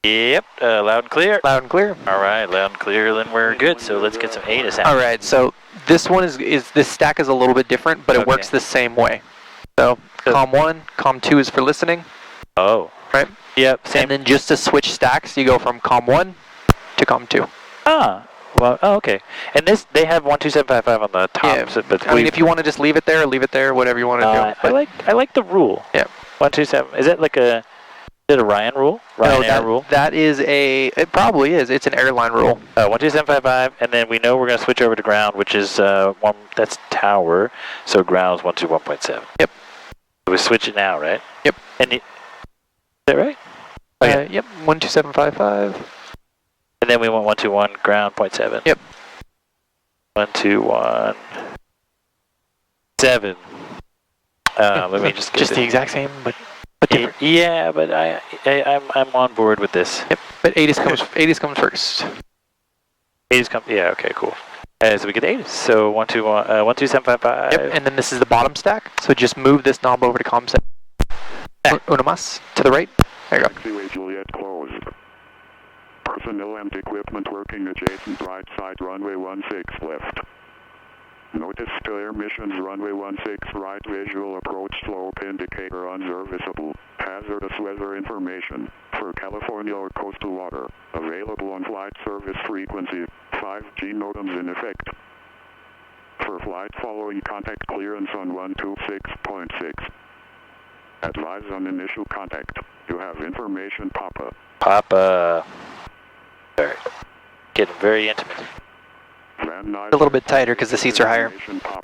Yep, loud and clear. Loud and clear. All right, loud and clear, then we're good. So let's get some ATIS out. All right, so this one is this stack is a little bit different, but it works the same way. So COM 1, COM 2 is for listening. Oh. Right? Yep, same. And then just to switch stacks, you go from COM 1 to COM 2. Ah. Well, oh, okay. And this, they have 12755 on the top. Yeah. So, but I mean, if you want to just leave it there, whatever you want to do. I like the rule. Yeah. 127. Is it like a? Is it a Ryan rule? Ryanair rule? That is it probably is. It's an airline rule. 12755, and then we know we're going to switch over to ground, which is that's tower. So ground is 121.7. Yep. So we switch it now, right? Yep. And is that right? Okay. Yep. 12755. And then we want 121 ground 0.7. Yep. 121.7. Let me just get just the exact same, but different. Yeah, but I'm on board with this. Yep. But ATIS comes first. ATIS comes. Yeah. Okay. Cool. So we get ATIS. So 12755. Yep. And then this is the bottom stack. So just move this knob over to COM 7. Uno más to the right. There you go. Taxiway Juliet closed. Personnel and equipment working adjacent right side runway 16 left. Notice to air missions runway 16 right visual approach slope indicator unserviceable. Hazardous weather information for California or coastal water. Available on flight service frequency 5G modems in effect. For flight following contact clearance on 126.6. Advise on initial contact. You have information Papa. Papa. Sorry. Getting very intimate. A little bit tighter because the seats are higher.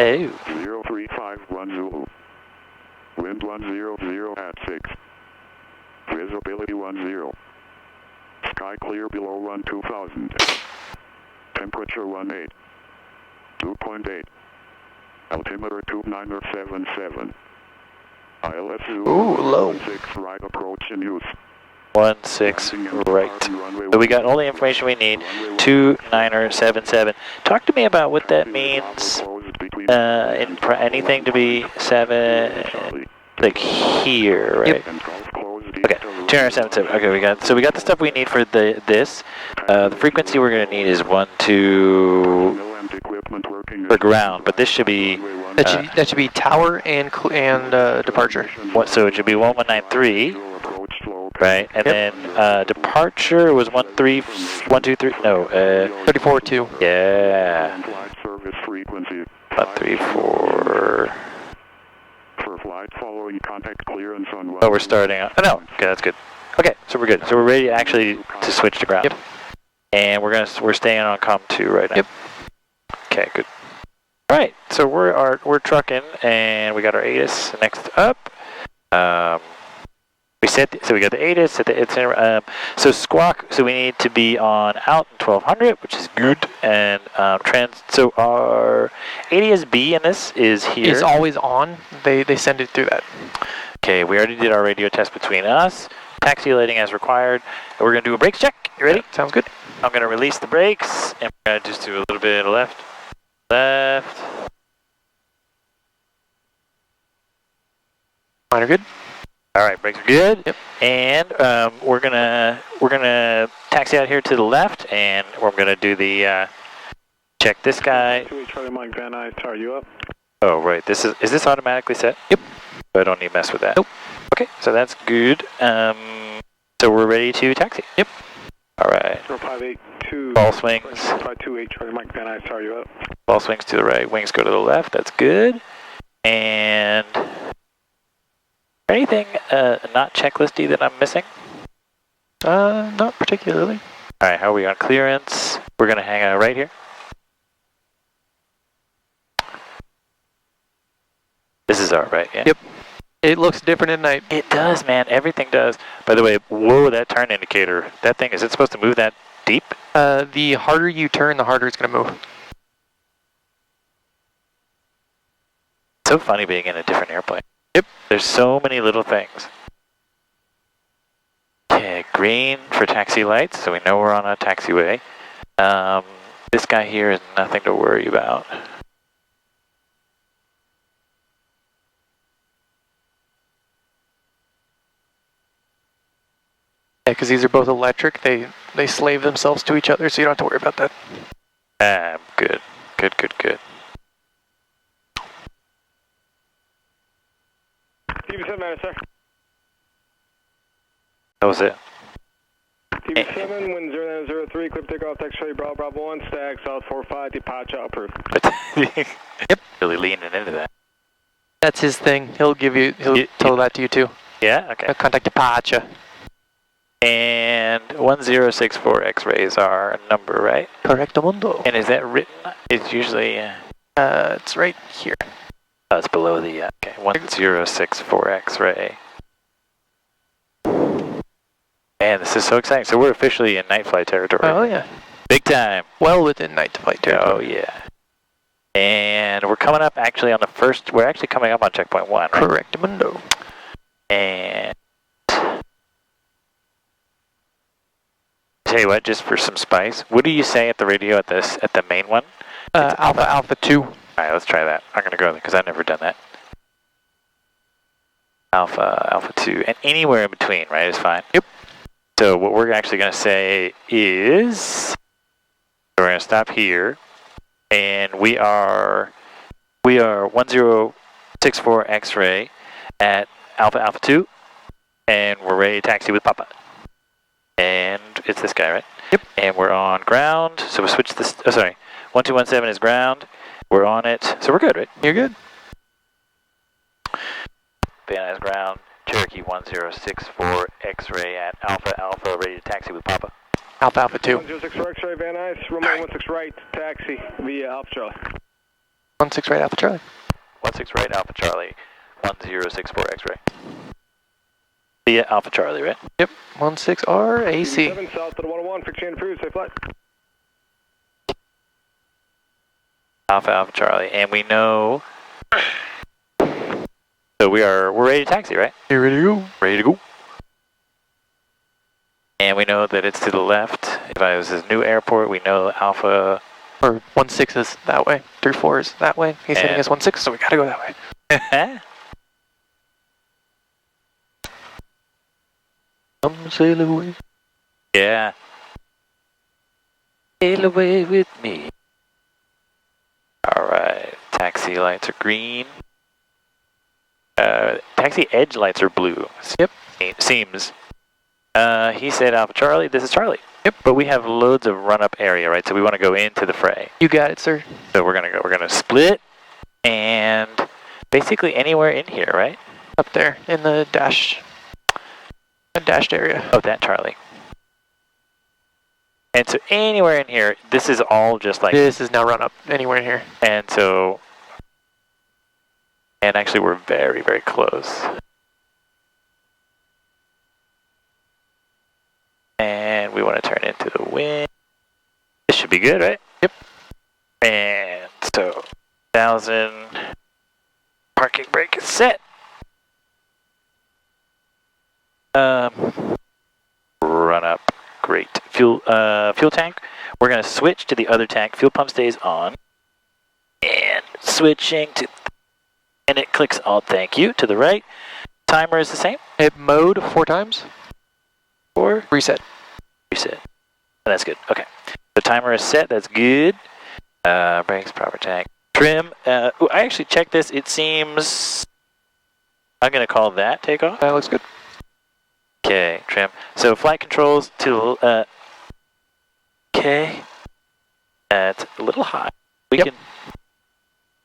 Oh. 0351 Zulu. Wind 100 at 6. Visibility 10. Sky clear below 12000. Temperature 18. 2.8. Altimeter 2977. ILS Zulu. Ooh, low. 16 right approach in use. 16 right. So we got all the information we need. 2977. Talk to me about what that means. Anything to be 7, like here, right? Yep. Okay, 2977. Okay, we got the stuff we need for this. The frequency we're gonna need is 12 for ground, but this should be that should be tower and departure. So it should be 1193. Right, and then departure was 123. No, 34.2. Yeah. 134. For flight following contact clearance on. Oh, we're starting. Oh no. Okay, that's good. Okay, so we're good. So we're ready actually to switch to ground. Yep. And we're staying on COM 2 right now. Yep. Okay, good. All right, so we're trucking, and we got our ATIS next up. So we got the ATIS, so squawk, so we need to be on out in 1200, which is good, and so our ADS-B in this is here. It's always on, they send it through that. Okay, we already did our radio test between us, taxi lighting as required, and we're going to do a brakes check. You ready? Yeah, sounds good. I'm going to release the brakes, and we're going to just do a little bit of left. Mine are good. All right, brakes are good. Yep. And we're gonna taxi out here to the left, and we're gonna do the check this guy. Charlie Mike Van Nuys, are you up? Oh right, is this automatically set? Yep. So I don't need to mess with that. Nope. Okay, so that's good. So we're ready to taxi. Yep. All right. 0582. Ball swings. 528 Charlie Mike Van Nuys, are you up? Ball swings to the right. Wings go to the left. That's good. And anything not checklisty that I'm missing? Not particularly. All right, how are we on clearance? We're gonna hang out right here. This is our right, yeah? Yep. It looks different at night. It does, man. Everything does. By the way, whoa, that turn indicator. That thing, is it supposed to move that deep? The harder you turn, the harder it's gonna move. So funny being in a different airplane. Yep. There's so many little things. Okay, green for taxi lights, so we know we're on a taxiway. This guy here is nothing to worry about. Yeah, because these are both electric. They slave themselves to each other, so you don't have to worry about that. Good. Good. TV7, sir. That was it. TV7, wind 0903, clip takeoff, X-ray, Bravo 1, stack, South 45, departure approved. Yep. Really leaning into that. That's his thing. He'll tell that to you too. Yeah, okay. Contact departure. And 1064 X-rays are a number, right? Correcto mundo. And is that written? It's usually... it's right here. Oh, it's below the... okay, 1064 X-ray. Man, this is so exciting. So we're officially in night flight territory. Oh, yeah. Big time. Well within night flight territory. Oh, yeah. And we're coming up actually on the first... we're actually coming up on checkpoint 1, right? Correcto mundo. And... tell you what, just for some spice, what do you say at the radio at the main one? Alpha 2. All right, let's try that. I'm gonna go there because I've never done that. Alpha 2, and anywhere in between, right, is fine. Yep. So what we're actually gonna say is we're gonna stop here, and we are 1064 X-ray at Alpha 2, and we're ready to taxi with Papa. And it's this guy, right? Yep. And we're on ground, so we switch this, 1217 is ground, we're on it, so we're good, right? You're good. Van is ground, Cherokee 1064 X-ray at Alpha, ready to taxi with Papa. Alpha 2. 106 X-ray, Van Nuys, Romeo 16 right, taxi via Alpha Charlie. 16 right, Alpha Charlie. 16 right, Alpha Charlie, 1064 X-ray. Via Alpha Charlie, right? Yep, 16R AC. 7 south to the 101, fixing approved, safe flight. Alpha Charlie, and we know... so we're ready to taxi, right? You ready to go? Ready to go. And we know that it's to the left. If I was this new airport, we know Alpha... or 16 is that way, 34 is that way. He's hitting us 16, so we gotta go that way. Come sail away. Yeah. Sail away with me. Alright, taxi lights are green. Taxi edge lights are blue. Yep. Seems. He said Alpha Charlie, this is Charlie. Yep. But we have loads of run-up area, right? So we want to go into the fray. You got it, sir. So we're gonna split, and basically anywhere in here, right? Up there, in the dashed area. Oh, that Charlie. And so anywhere in here, this is all just like... this is now run up, anywhere in here. And so... and actually we're very, very close. And we want to turn into the wind. This should be good, right? Yep. And so, 1,000. Parking brake is set. Run up. Great. Fuel tank. We're going to switch to the other tank. Fuel pump stays on. And switching to... and it clicks all, thank you, to the right. Timer is the same. Hit mode 4 times. 4. Reset. Reset. Oh, that's good. Okay. The timer is set. That's good. Brakes, proper tank. Trim. I actually checked this. It seems... I'm going to call that takeoff. That looks good. Okay, trim. So flight controls to... okay. That's a little high. We can...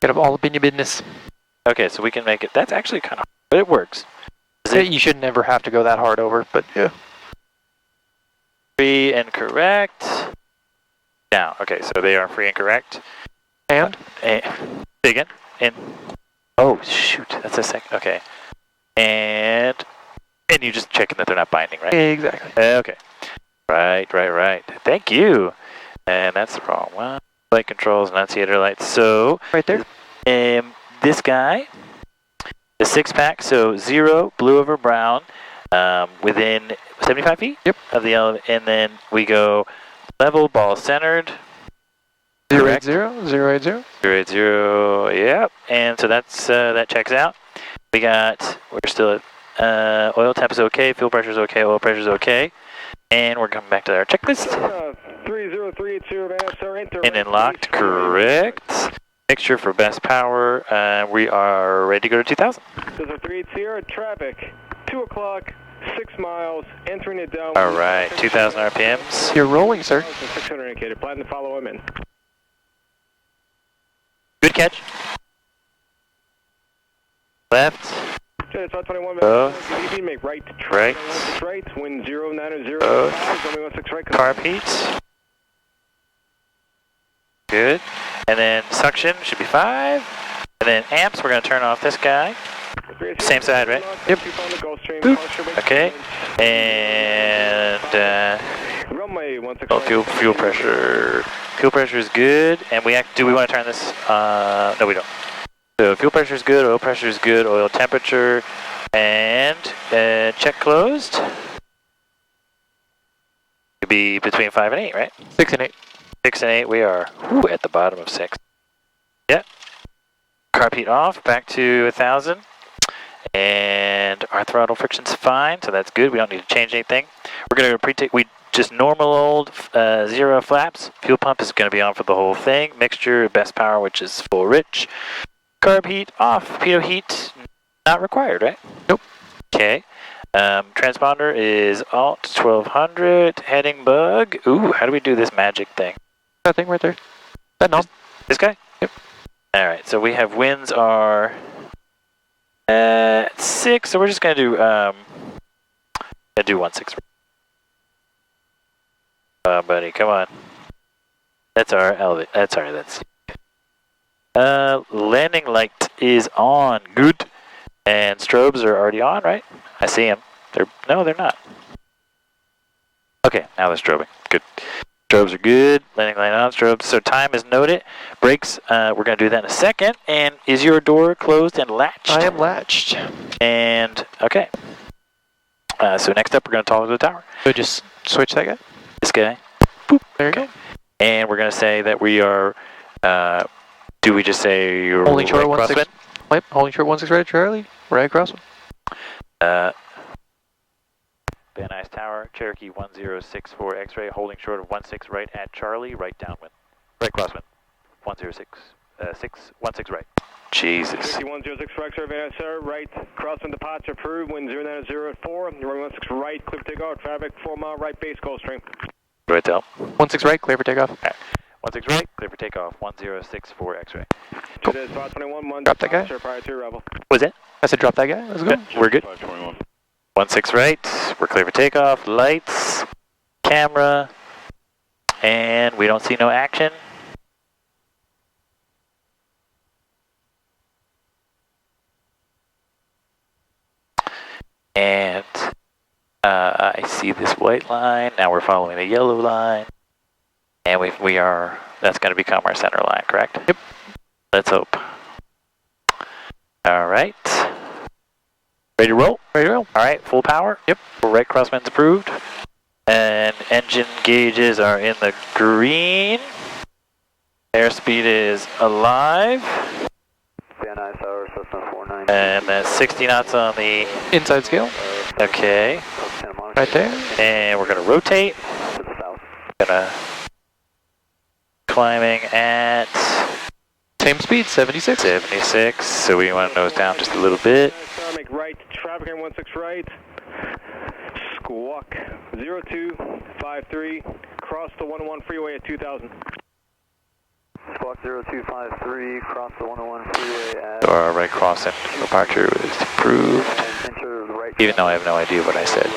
get all up in your business. Okay, so we can make it... that's actually kind of... but it works. You should never have to go that hard over, but yeah. Free and correct. Now, okay, so they are free and correct. And? Again. And... oh, shoot. That's a second. Okay. And you're just checking that they're not binding, right? Exactly. Okay. Right. Thank you. And that's the wrong one. Flight controls, annunciator lights. So... right there. This guy, the 6-pack, so 0, blue over brown, within 75 feet of the elevator, and then we go level, ball centered. 080, 080. 080, yep. And so that's that checks out. We're still at oil temp is okay, fuel pressure is okay, oil pressure is okay. And we're coming back to our checklist. 30380 sir, enter. And then locked, correct. Mixture for best power. We are ready to go to 2000. This is 380, traffic, 2 o'clock, 6 miles, entering it down. All right, 2000 RPMs. You're rolling, sir. 600 indicated, plan to follow him in. Good catch. Left. Okay, it's 521 Both. minutes. Make right. Right. Right. Wind 090. Both. 16 right. Carb heat. Good. And then suction should be 5. And then amps, we're going to turn off this guy. Same side, right? Yep. Boop. Okay. And fuel pressure. Fuel pressure is good. And do we want to turn this? No, we don't. So fuel pressure is good. Oil pressure is good. Oil temperature. And check closed. Could be between 5 and 8, right? 6 and 8. 6 and 8. We are at the bottom of 6. Yep. Carb heat off. Back to 1000. And our throttle friction's fine, so that's good. We don't need to change anything. We're going to just normal old 0 flaps. Fuel pump is going to be on for the whole thing. Mixture, best power, which is full rich. Carb heat off. Pitot heat not required, right? Nope. Okay. Transponder is alt 1200. Heading bug. Ooh, how do we do this magic thing? That thing right there. That knob. This guy? Yep. All right. So we have winds are 6. So we're just gonna do 16. Buddy, come on. That's our elevate. That's. Landing light is on. Good. And strobes are already on, right? I see them. No, they're not. Okay, now they're strobing. Good. Strobes are good. Landing light on. Strobes. So time is noted. Brakes. We're going to do that in a second. And is your door closed and latched? I am latched. And okay. So next up, we're going to talk to the tower. So just switch that guy. This guy. Boop. There you go. And we're going to say that we are. Do we just say you're holding short right 16? Yep. Holding short 16 right, Charlie. Right crosswind. Van Nuys Tower, Cherokee 1064 X-ray, holding short of 16 right at Charlie, right downwind. Right crosswind. 16 right. Jesus. 106 for X-ray, Van Nuys Tower, right crosswind departure approved, wind 090 at 4, runway 16 right, clear for takeoff, traffic 4 mile right base, Gulfstream. Right down. 16 right, clear for takeoff. Okay. 16 right, clear for takeoff, 1064 X-ray. It is 521, drop that guy. Prior to arrival. What's that? I said drop that guy. Let's go. Yeah, we're good. 16 right, we're clear for takeoff, lights, camera, and we don't see no action. And I see this white line, now we're following the yellow line, and that's going to become our center line, correct? Yep. Let's hope. All right. Ready to roll? Ready to roll. All right, full power. Yep. Right crosswinds approved. And engine gauges are in the green. Airspeed is alive. Van Nuys Tower, Cessna 49. And that's 60 knots on the inside scale. Okay. Right there. And we're going to rotate. To the south. Gonna climbing at same speed, 76. 76. So we want to nose down just a little bit. Make right, traffic on 16 right. Squawk 0253. Cross the 101 freeway at 2000. Squawk 0253. Cross the 101 freeway at. So our right crossing departure is approved. Enter the right. Even though I have no idea what I said. 16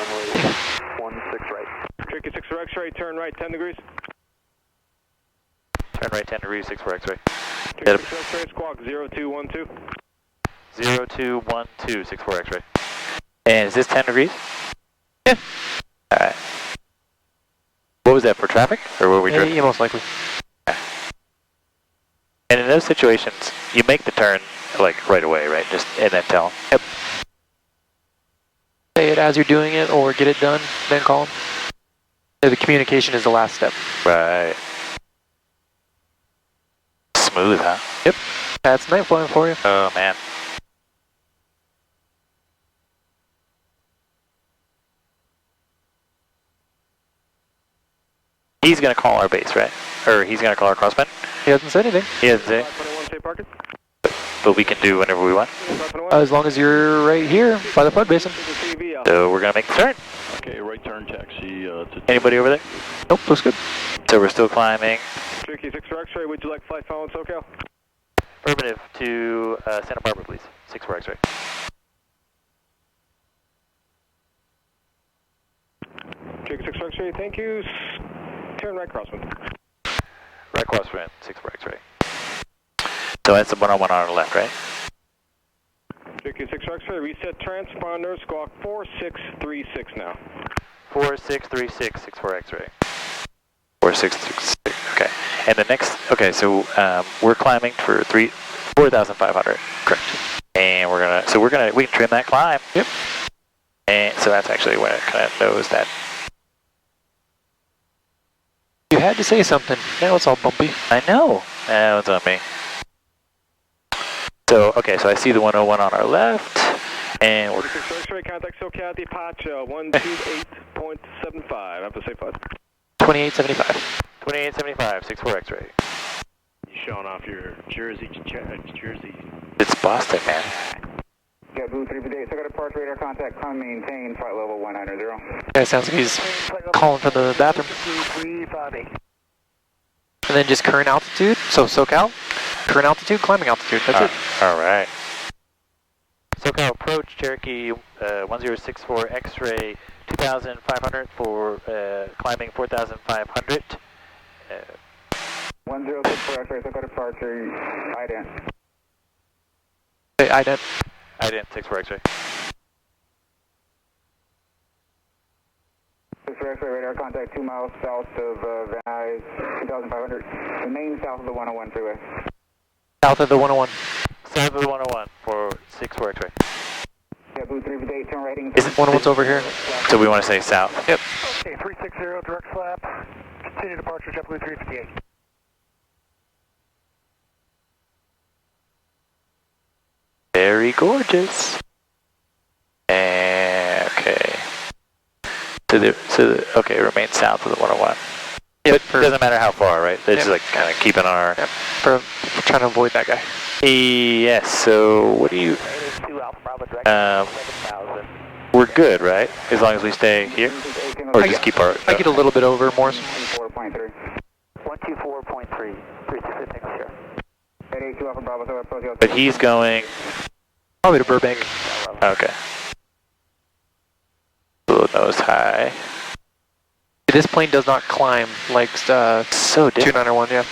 right. Tricky 6 for X-ray. Turn right 10 degrees. Turn right 10 degrees, 6 for X-ray. Tricky 6 for X-ray. Squawk 0212. 0212, 64 X-ray. And is this 10 degrees? Yeah. Alright. What was that, for traffic? Or what were we driving? Yeah, most likely. And in those situations, you make the turn, like, right away, right? Just, and then tell them. Yep. Say it as you're doing it, or get it done, then call them. The communication is the last step. Right. Smooth, huh? Yep. That's night flying for you. Oh, man. He's going to call our base, right? Or he's going to call our crosswind? He hasn't said anything. He hasn't said. 521, safe parking. But we can do whenever we want. As long as you're right here by the flood basin. So we're going to make the turn. Okay, right turn taxi to... Anybody over there? Nope, looks good. So we're still climbing. Cherokee 6 for X-ray, would you like flight following SoCal? Affirmative to Santa Barbara, please. 6 for X-ray. Cherokee 6 for X-ray, thank you. Turn right crosswind. Right crosswind, 6 for X-ray. So that's the 101 on our left, right? Cherokee 6 for X-ray, reset transponder, squawk 4636 now. 4636, 6 for X-ray. 4636, okay. And the next, okay, so we're climbing for 4,500. Correct. And we can trim that climb. Yep. And so that's actually when it kind of knows that. You had to say something. Now it's all bumpy. I know. That was on me. So, okay, so I see the 101 on our left, and we're... X-ray, contact SoCal departure 128.75. Have a safe flight. 2875. 2875, 6-4 X-ray. You showing off your Jersey. It's Boston, man. Yeah, Blue 3 today. So got a departure radar contact. Climb maintain flight level 190. Yeah, sounds like he's calling for the bathroom. 358. And then just current altitude. So SoCal, current altitude, climbing altitude. That's it. All right. SoCal approach, Cherokee 1064 X-ray 2,500 for climbing 4,500. 106 X-ray. So got departure. IDENT. Hey, ident. Ident 6-4 X-ray. 6 X-ray radar contact 2 miles south of Van Nuys, 2,500. Remain south of the 101 freeway. South of the 101. South of the 101 for 6-4 X-ray. Yeah, Blue 3 today. Turn right. Is it 101's over here? So we want to say south. Yep. Okay, 360, direct flap. Continue departure, JetBlue 358. Very gorgeous. And, okay. Okay, remain south of the 101. Yep. But it doesn't matter how far, right? They're just like kind of keeping our... Yep. For trying to avoid that guy. Yes, so what do you... 2 Alpha Bravo direct 7,000. We're good, right? As long as we stay here? Or just keep our... I get a little bit over, Morris. 124.3. 124.3. 366 here. 882 Alpha Bravo. So approach. But he's going... Probably to Burbank. Okay. Little nose high. This plane does not climb like So different. 291, yeah.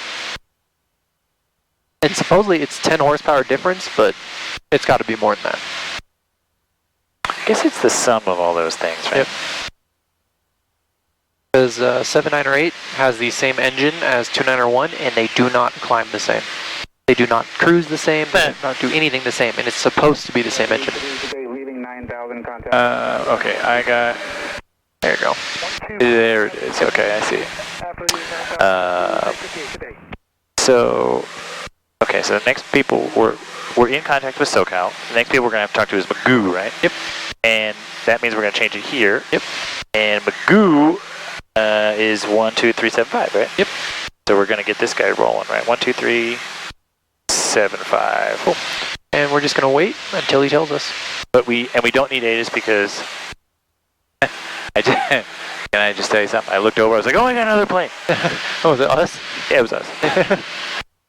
And supposedly it's 10 horsepower difference, but it's got to be more than that. I guess it's the sum of all those things, right? Yep. Because 7908 has the same engine as 2901, and they do not climb the same. They do not cruise the same, they do not do anything the same, and it's supposed to be the same engine. Today leaving 9,000 contact. Okay, I got... There you go. There it is. Okay, I see. So... Okay, so the next people, we're in contact with SoCal. The next people we're going to have to talk to is Magoo, right? Yep. And that means we're going to change it here. Yep. And Magoo is 12375, right? Yep. So we're going to get this guy rolling, right? 12375. Cool. And we're just going to wait until he tells us. But we don't need ATIS because can I just tell you something? I looked over, I was like, oh, I got another plane. Oh, was it us? Yeah, it was us.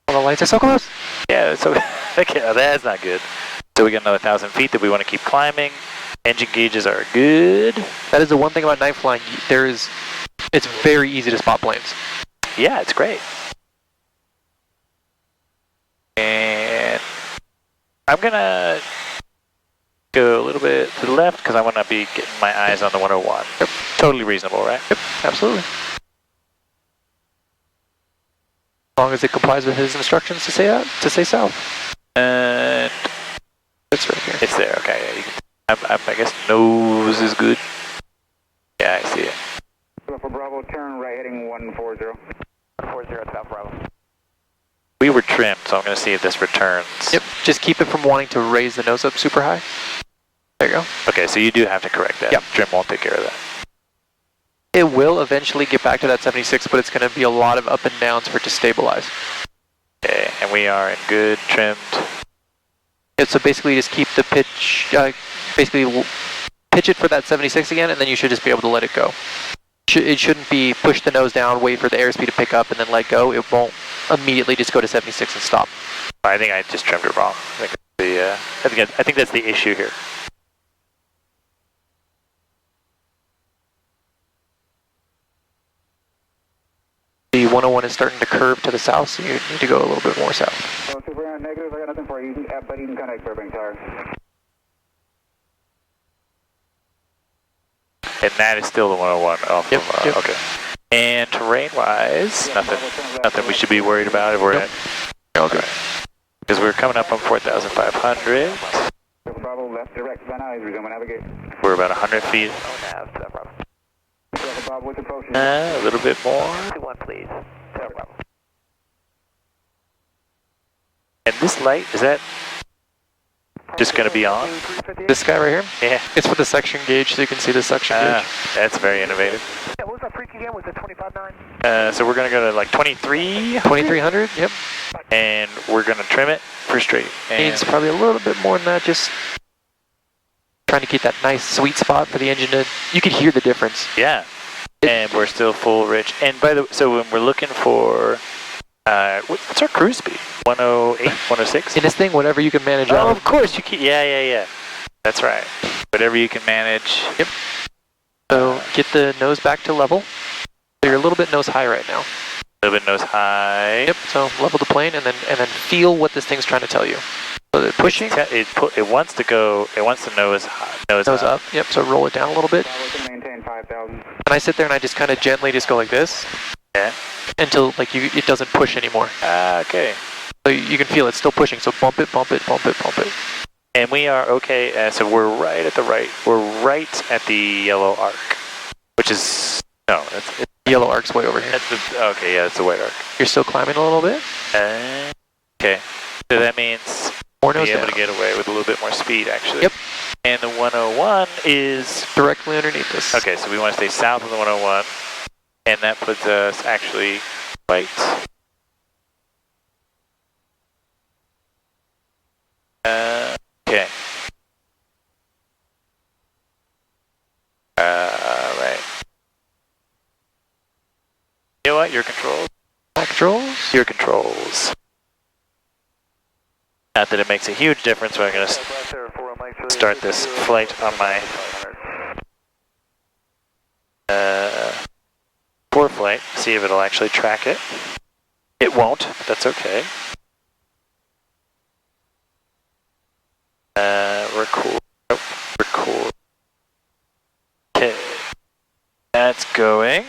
Well, the lights are so close. Yeah, so okay, that's not good. So we got another 1,000 feet that we want to keep climbing. Engine gauges are good. That is the one thing about night flying. It's very easy to spot planes. Yeah, it's great. And I'm going to go a little bit to the left because I want to be getting my eyes on the 101. Yep. Totally reasonable, right? Yep, absolutely. As long as it complies with his instructions to say south. And it's right here. It's there, okay. Yeah, you can, I guess nose is good. Yeah, I see it. For Bravo, turn right heading 140. 140 South Bravo. We were trimmed, so I'm going to see if this returns. Yep, just keep it from wanting to raise the nose up super high. There you go. Okay, so you do have to correct that. Yep. Trim won't take care of that. It will eventually get back to that 76, but it's going to be a lot of up and downs for it to stabilize. Okay, and we are in good trimmed. Yeah, so basically just keep the pitch, basically pitch it for that 76 again, and then you should just be able to let it go. It shouldn't be push the nose down, wait for the airspeed to pick up, and then let go. It won't immediately just go to 76 and stop. I think I just trimmed it wrong. I think that's the issue here. The 101 is starting to curve to the south, so you need to go a little bit more south. So Super negative, I got nothing for you, but you can contact Burbank Tower. And that is still the 101 off Yep, of, yep. okay. And terrain-wise, nothing we should be worried about if we're Nope. at, okay. Because we're coming up on 4,500. Bravo, left direct, Van Nuys, resume navigation. We're about 100 feet. Bravo, what's approaching? A little bit more. One, please. Bravo. And this light, is that just going to be on? This guy right here? Yeah. It's for the suction gauge, so you can see the suction gauge. That's very innovative. Yeah, what was that freak again? Was it 25.9? So we're going to go to like 23. 2300, yep. And we're going to trim it for straight. And Needs probably a little bit more than that, just trying to get that nice sweet spot for the engine to, you can hear the difference. yeah. And we're still full rich. And by the way, so when we're looking for, what's our cruise speed? 108, 106? In this thing, whatever you can manage Oh, out. of course you can. Yeah. That's right. Whatever you can manage. Yep. So get the nose back to level. So you're a little bit nose high right now. A little bit nose high. Yep. So level the plane and then feel what this thing's trying to tell you. So the pushing. It wants to go. It wants to nose Up. Yep. So roll it down a little bit. Bravo can maintain 5,000. And I sit there and I just kind of gently just go like this. Yeah. Until like it doesn't push anymore. Okay. So you can feel it's still pushing. So bump it, bump it, bump it, bump it. And we are okay. So we're right at the right. We're right at the yellow arc, which is no. It's Yellow arc's way over here. that's the okay. Yeah, it's the white arc. You're still climbing a little bit. Okay. So that means More be nose able down. to get away with a little bit more speed, actually. Yep. And the 101 is Directly underneath this. okay. So we want to stay south of the 101, and that puts us actually right. Okay. Right. You know what? Your controls. Back controls. Your controls. Not that it makes a huge difference, but I'm going to start this flight on my core flight, see if it'll actually track it. It won't, but that's okay. Record. Nope. Record. Okay. That's going.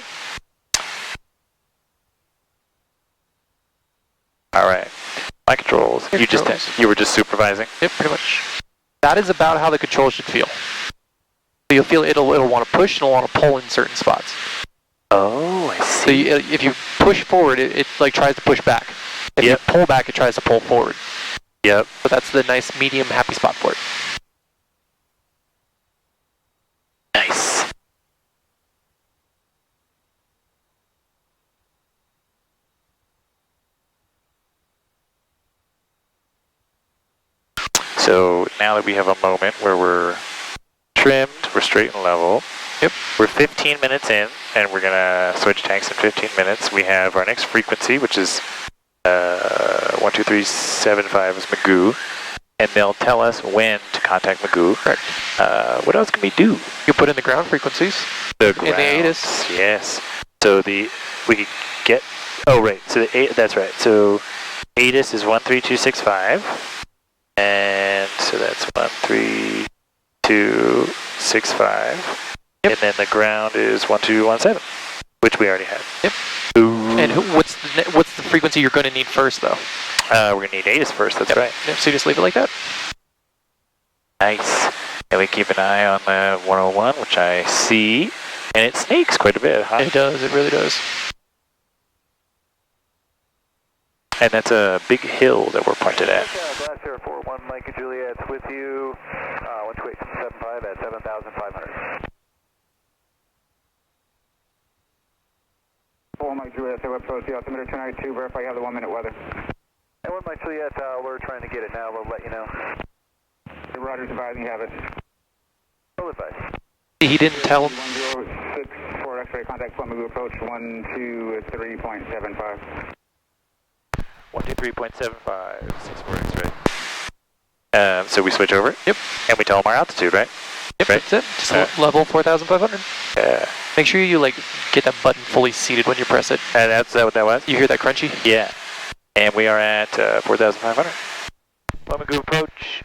All right. My controls. Your controls. You were just supervising. Yep, pretty much. That is about how the control should feel. So you'll feel it'll want to push and it'll want to pull in certain spots. Oh, I So see. if you push forward, it like tries to push back. If Yep. you pull back, it tries to pull forward. Yep. So that's the nice medium happy spot for it. Nice. So now that we have a moment where we're trimmed, we're straight and level. Yep. We're 15 minutes in, and we're gonna switch tanks in 15 minutes. We have our next frequency, which is 12375 is Magoo, and they'll tell us when to contact Magoo. Correct. What else can we do? You put in the ground frequencies. The In the ATIS. grounds, yes. So we could get. Oh right. So that's right. So ATIS is 13265, and so that's 13265. Yep. And then the ground is 1217, which we already had. Yep. Ooh. And what's the frequency you're going to need first, though? We're gonna need ATIS first. That's Yep. right. Yep. So you just leave it like that. Nice. And we keep an eye on the 101, which I see, and it snakes quite a bit, huh? It does. It really does. And that's a big hill that we're pointed at. Blast 041, Mike and Juliet's with you. 12875 at 7,500. 1 Mike Juliet, so approach the altimeter 292, verify you have the 1 minute weather. And 1 Mike Juliet, we're trying to get it now, we'll let you know. Roger's advising you have it. Full advice. He didn't tell him. 1064 X-ray, contact Plum Magoo approach 123.75. 123.75, 64 X-ray. So we switch over? Yep. And we tell them our altitude, right? Yep, right? that's it. Just level 4,500. Yeah. Make sure you like get that button fully seated when you press it. And that's what that was? You hear that crunchy? Yeah. And we are at 4,500. Plum Magoo approach,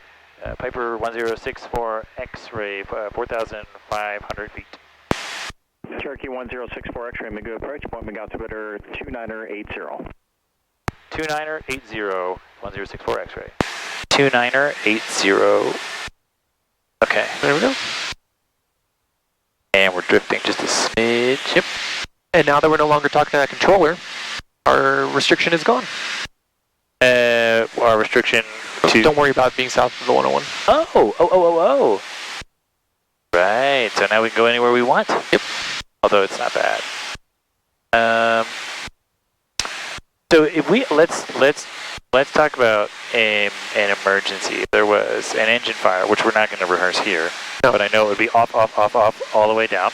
Piper 1064 X-ray, 4,500 feet. Cherokee 1064 X-ray, Magoo approach, appointment altimeter 2980. 2980, 1064 X-ray. 2980. Okay. There we go. And we're drifting just a smidge. Yep. And now that we're no longer talking to that controller, our restriction is gone. Our restriction to... Don't worry about being south of the 101. Oh. Right, so now we can go anywhere we want. Yep. Although it's not bad. So if we let's talk about an emergency. If there was an engine fire, which we're not going to rehearse here, no. But I know it would be off, all the way down,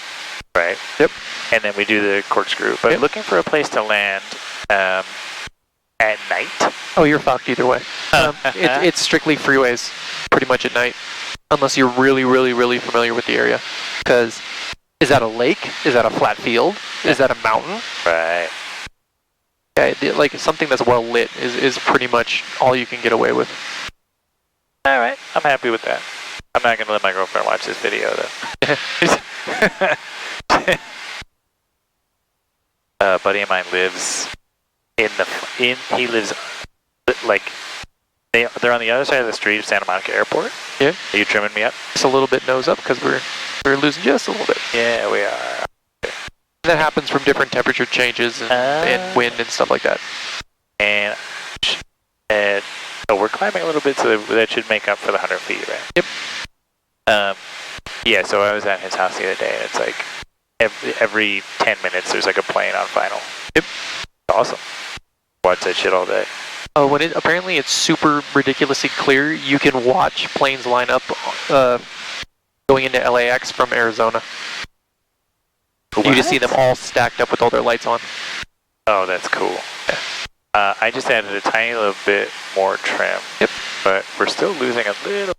right? Yep. And then we do the corkscrew. But yep. Looking for a place to land at night. Oh, you're fucked either way. It's strictly freeways, pretty much at night, unless you're really, really, really familiar with the area. Because is that a lake? Is that a flat field? Is that a mountain? Right. Yeah, like something that's well lit is pretty much all you can get away with. All right, I'm happy with that. I'm not going to let my girlfriend watch this video, though. A buddy of mine lives he lives, like, they're on the other side of the street of Santa Monica Airport. Yeah. Are you trimming me up? Just a little bit nose up because we're losing just a little bit. Yeah, we are. That happens from different temperature changes and wind and stuff like that. And we're climbing a little bit, so that should make up for the 100 feet, right? Yep. Yeah, so I was at his house the other day, and it's like every 10 minutes there's like a plane on final. Yep. Awesome. Watch that shit all day. Oh, apparently it's super ridiculously clear. You can watch planes line up going into LAX from Arizona. What? You just see them all stacked up with all their lights on. Oh, that's cool. Yeah. I just added a tiny little bit more trim. Yep. But we're still losing a little.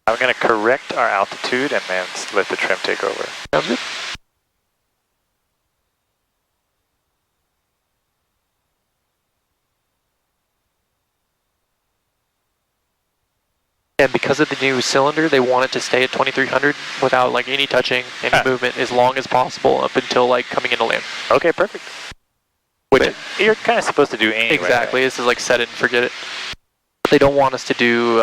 I'm going to correct our altitude and then let the trim take over. Sounds good. And because of the new cylinder, they want it to stay at 2300 without like any touching, any movement, as long as possible up until like coming into land. Okay, perfect. Which you're kind of supposed to do anyway. Exactly. Right? This is like set it and forget it. They don't want us to do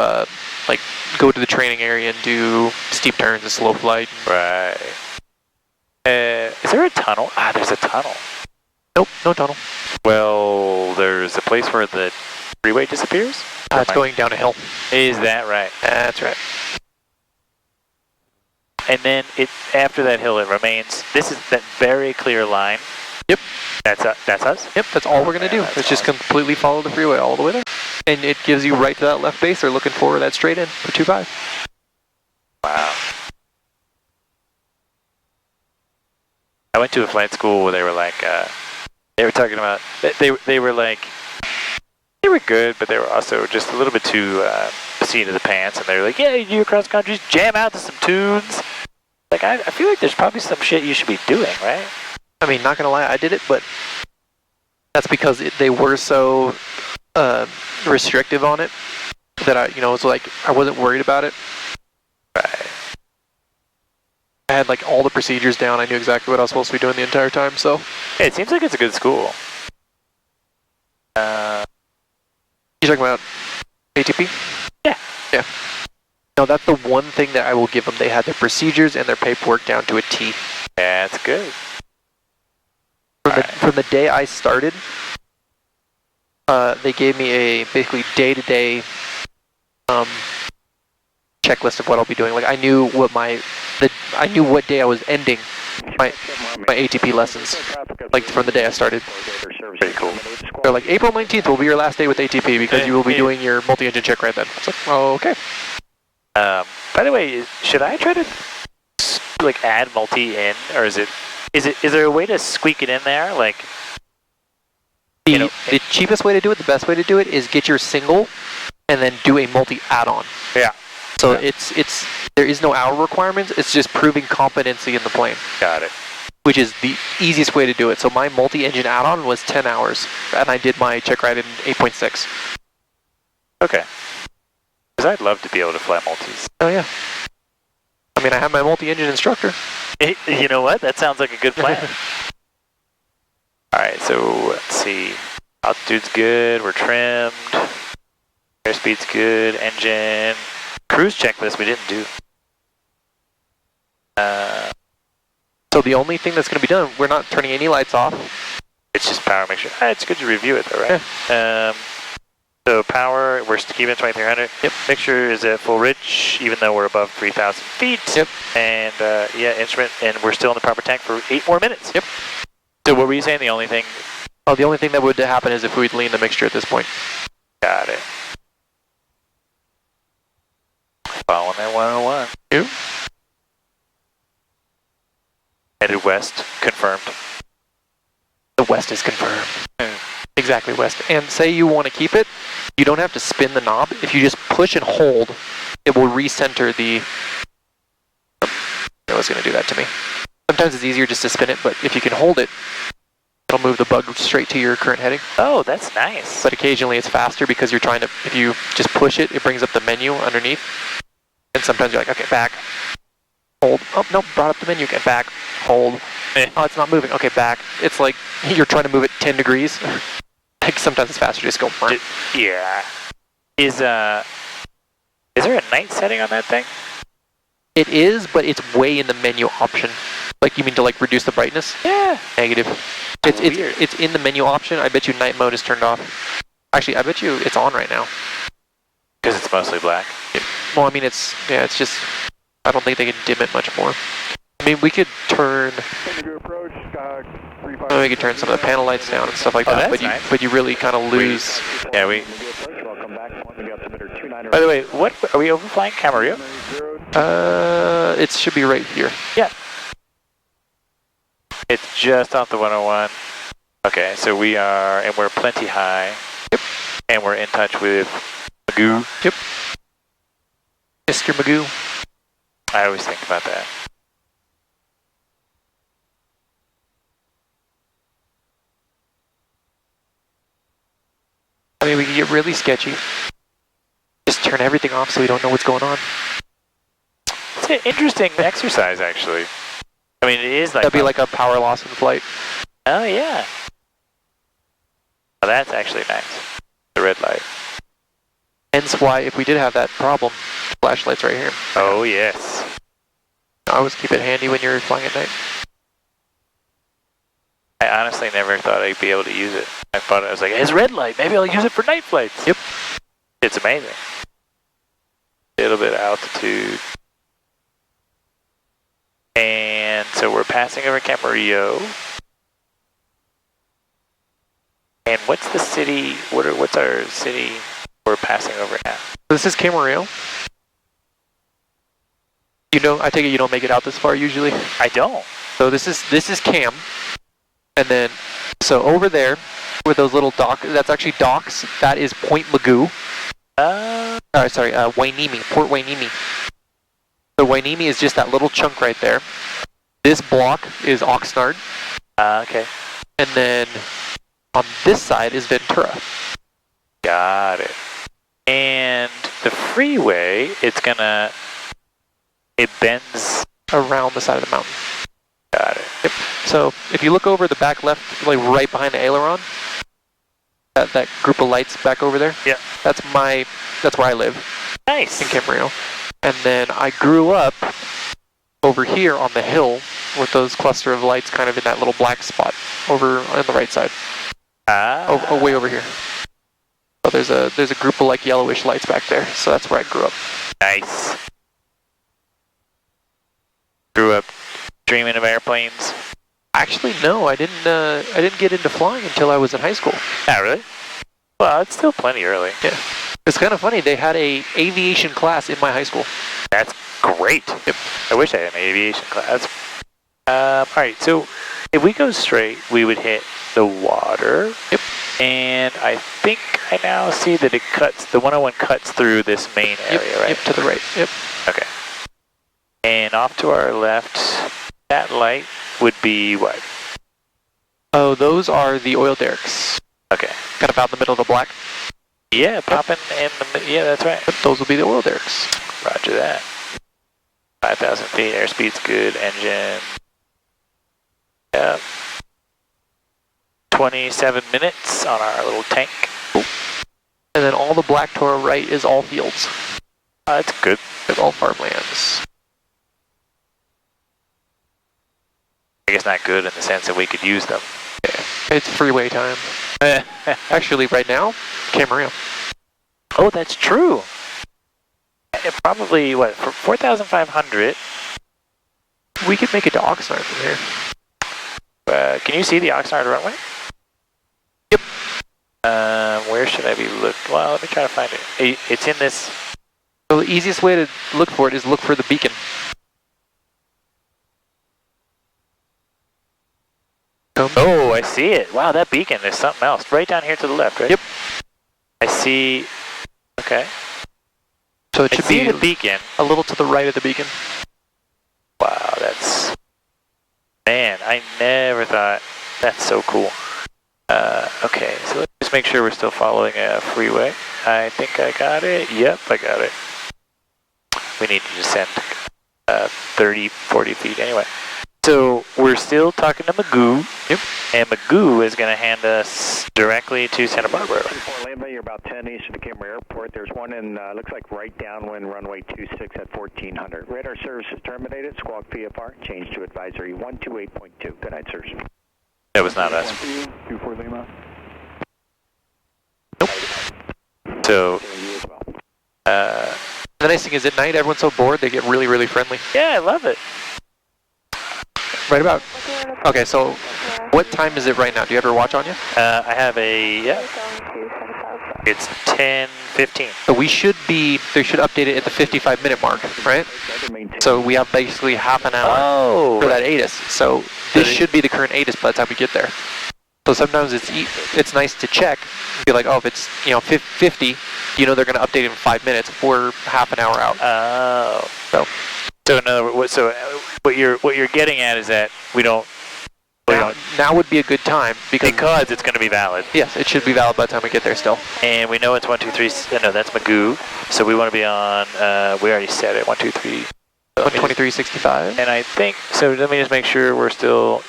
like go to the training area and do steep turns and slow flight. Right. Is there a tunnel? There's a tunnel. Nope, no tunnel. Well, there's a place where the freeway disappears? It's going down a hill. Is that right? That's right. And then after that hill, it remains. This is that very clear line. Yep. That's us? Yep, that's all we're going to do. It's just completely follow the freeway all the way there. And it gives you right to that left base. They're looking for that straight in for 25. Wow. I went to a flight school where they were like, they were talking about, they were like, they were good, but they were also just a little bit too seat of the pants. And they were like, yeah, you do across countries, jam out to some tunes. Like, I feel like there's probably some shit you should be doing, right? I mean, not going to lie, I did it, but that's because they were so restrictive on it that it's like I wasn't worried about it. Right. I had like all the procedures down. I knew exactly what I was supposed to be doing the entire time. So yeah, it seems like it's a good school. You talking about ATP? Yeah. Yeah. No, that's the one thing that I will give them. They had their procedures and their paperwork down to a T. Yeah, that's good. From the day I started, they gave me a basically day-to-day checklist of what I'll be doing. Like I knew what I knew what day I was ending my ATP lessons, like from the day I started. Pretty cool. They're like, April 19th will be your last day with ATP because you will be doing your multi-engine check right then. It's like, oh, okay. By the way, should I try to like add multi in, or is there a way to squeak it in there? Like, The cheapest way to do it, the best way to do it, is get your single and then do a multi add-on. Yeah. So it's there is no hour requirements. It's just proving competency in the plane. Got it. Which is the easiest way to do it. So my multi-engine add-on was 10 hours, and I did my check ride in 8.6. Okay. Because I'd love to be able to fly multis. Oh yeah. I mean, I have my multi-engine instructor. You know what? That sounds like a good plan. Alright, so let's see. Altitude's good, we're trimmed. Airspeed's good, engine. Cruise checklist we didn't do. So the only thing that's going to be done, we're not turning any lights off. It's just power mixture. It's good to review it though, right? Yeah. So power, we're keeping 2300. Yep. Mixture is at full rich, even though we're above 3,000 feet. Yep. And yeah, instrument, and we're still in the proper tank for 8 more minutes. Yep. So what were you saying? The only thing? Oh, the only thing that would happen is if we'd lean the mixture at this point. Got it. Following that 101. Yep. Headed west, confirmed. The west is confirmed. Exactly, west. And say you want to keep it, you don't have to spin the knob. If you just push and hold, it will recenter the... It was going to do that to me. Sometimes it's easier just to spin it, but if you can hold it, it'll move the bug straight to your current heading. Oh, that's nice. But occasionally it's faster because you're trying to... If you just push it, it brings up the menu underneath. And sometimes you're like, okay, back, hold. Oh, no, brought up the menu again. Back, hold. Oh, it's not moving. Okay, back. It's like you're trying to move it 10 degrees. Like sometimes it's faster, just go. Yeah. Is there a night setting on that thing? It is, but it's way in the menu option. Like you mean to like reduce the brightness? Yeah. Negative. It's in the menu option. I bet you night mode is turned off. Actually, I bet you it's on right now. Because it's mostly black. Well, I mean, it's just, I don't think they can dim it much more. I mean, we could turn, we could turn some of the panel lights down and stuff like that, but you really kind of lose. Yeah, by the way, what, are we overflying Camarillo? It should be right here. Yeah. It's just off the 101. Okay, so we are, and we're plenty high. Yep. And we're in touch with Magoo. Yep. Mr. Magoo. I always think about that. I mean, we can get really sketchy. Just turn everything off so we don't know what's going on. It's an interesting exercise, actually. I mean, it is like... That'd be like a power loss in flight. Oh, yeah. Oh, that's actually nice. The red light. Hence why, if we did have that problem, flashlight's right here. Oh, yes. I always keep it handy when you're flying at night. I honestly never thought I'd be able to use it. I thought I was like, it's red light. Maybe I'll use it for night flights. Yep. It's amazing. A little bit of altitude. And so we're passing over Camarillo. And what's the city? What's our city we're passing over now? This is Camarillo. You know, I take it you don't make it out this far usually. I don't. So this is Cam, and then so over there with those little docks, that's actually docks. That is Point Magoo. Wainimi, Port Wainimi. So Wainimi is just that little chunk right there. This block is Oxnard. Okay. And then on this side is Ventura. Got it. And the freeway, it bends around the side of the mountain. Got it. Yep. So if you look over the back left, like right behind the aileron, that group of lights back over there. Yeah. That's where I live. Nice. In Camarillo. And then I grew up over here on the hill with those cluster of lights kind of in that little black spot over on the right side. Way over here. So there's a group of like yellowish lights back there. So that's where I grew up. Nice. dreaming of airplanes? Actually, no, I didn't get into flying until I was in high school. Not really. Well, it's still plenty early. Yeah. It's kind of funny. They had a aviation class in my high school. That's great. Yep. I wish I had an aviation class. All right, so if we go straight, we would hit the water. Yep. And I think I now see that it cuts, the 101 cuts through this main area, right? Yep, to the right. Yep. Okay. And off to our left, that light would be what? Oh, those are the oil derricks. Okay. Kind of out in the middle of the black. Yeah, popping in the, yeah, that's right. Yep, those will be the oil derricks. Roger that. 5,000 feet, airspeed's good, engine. Yeah. 27 minutes on our little tank. Cool. And then all the black to our right is all fields. That's good. It's all farmlands. I guess not good in the sense that we could use them. Yeah, it's freeway time. Actually, right now, Camarillo. Oh, that's true. Probably, what, for 4,500? We could make it to Oxnard from here. Can you see the Oxnard runway? Yep. Where should I be looking? Well, let me try to find it. It's in this. So the easiest way to look for it is look for the beacon. Oh, I see it. Wow, that beacon is something else. Right down here to the left, right? Yep. I see. Okay. So it should be the beacon. A little to the right of the beacon. Wow, that's... Man, I never thought... That's so cool. Okay, so let's just make sure we're still following a freeway. I think I got it. Yep, I got it. We need to descend 30, 40 feet anyway. So we're still talking to Magoo. Yep. And Magoo is going to hand us directly to Santa Barbara. You're about 10 east of the Camarillo Airport. There's one in, looks like right downwind, runway 26 at 1400. Radar service is terminated. Squawk VFR. Change to advisory 128.2. Good night, sirs. That was not us. 24 Lima. Nope. So, the nice thing is at night, everyone's so bored, they get really, really friendly. yeah, I love it. Right about. Okay, so what time is it right now? Do you have your watch on you? I have a, yeah. It's 10:15. So they should update it at the 55-minute mark, right? So we have basically half an hour for that ATIS. So this should be the current ATIS by the time we get there. So sometimes it's nice to check, be like, oh, if it's 50, they're going to update in 5 minutes. We're half an hour out. Oh. So in other words, what you're getting at is that we don't. Now would be a good time because it's going to be valid. Yes, it should be valid by the time we get there still. And we know it's 123. No, that's Magoo. So we want to be on. We already said it. 123. 123.65. And I think so. Let me just make sure we're still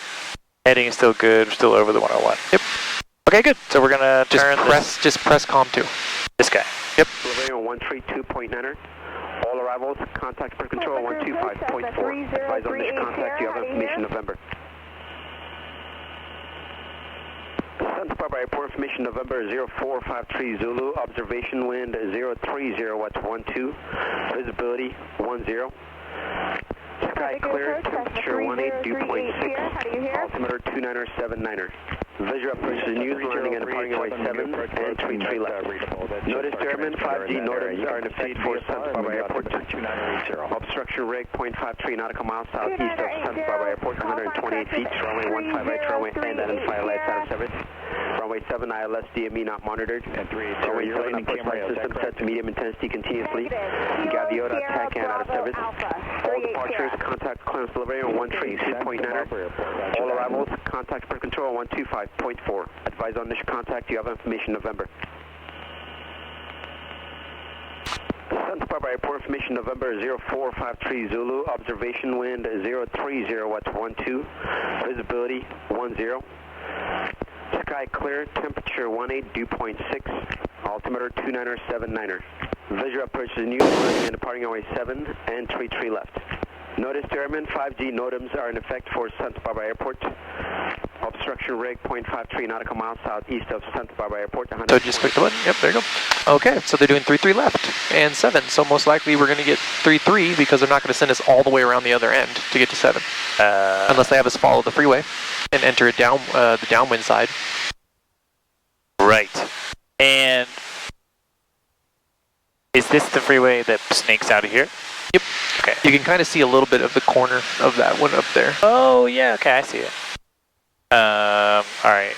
heading is still good. We're still over the 101. Yep. Okay, good. So we're gonna just press COM 2. This guy. Yep. 132.9er. All arrivals. Contact for control 125.4. Advise on mission contact. You have information November. Santa Barbara Airport information November 0453 Zulu. Observation wind 030 watts 12. Visibility 10. Sky clear. Temperature 18, dew point 6. Altimeter 29er79er. Visual approaches news landing and departing away 7 and 33 left. Notice German 5G NOTAMs are in effect for Santa Barbara Airport. Obstruction rig 0.53 nautical miles southeast of Santa Barbara Airport, 128 feet. Runway 15 runway and identify lights out of service. Runway 7 ILS DME not monitored. Runway 7 upward flight system set to medium intensity continuously. Gaviota attack and out of service. All departures contact clearance delivery on 132.9er. All arrivals contact for control 125.4. Advise on initial contact. You have information November. Santa Barbara Airport information November 0453 Zulu. Observation wind 030 watts 12. Visibility 10. Sky clear. Temperature 18, dew point 6. Altimeter 29er79er. Visual approach to news landing and departing away 7 and 33 left. Notice German 5G NOTAMs are in effect for Santa Barbara Airport. structure rig, 0.53 nautical miles southeast of Santa Barbara Airport. So just click the button. Yep, there you go. Okay, so they're doing 3-3 left and 7. So most likely we're going to get 3-3 because they're not going to send us all the way around the other end to get to 7. Unless they have us follow the freeway and enter it down the downwind side. Right. And is this the freeway that snakes out of here? Yep. Okay. You can kind of see a little bit of the corner of that one up there. Oh, yeah. Okay, I see it. All right.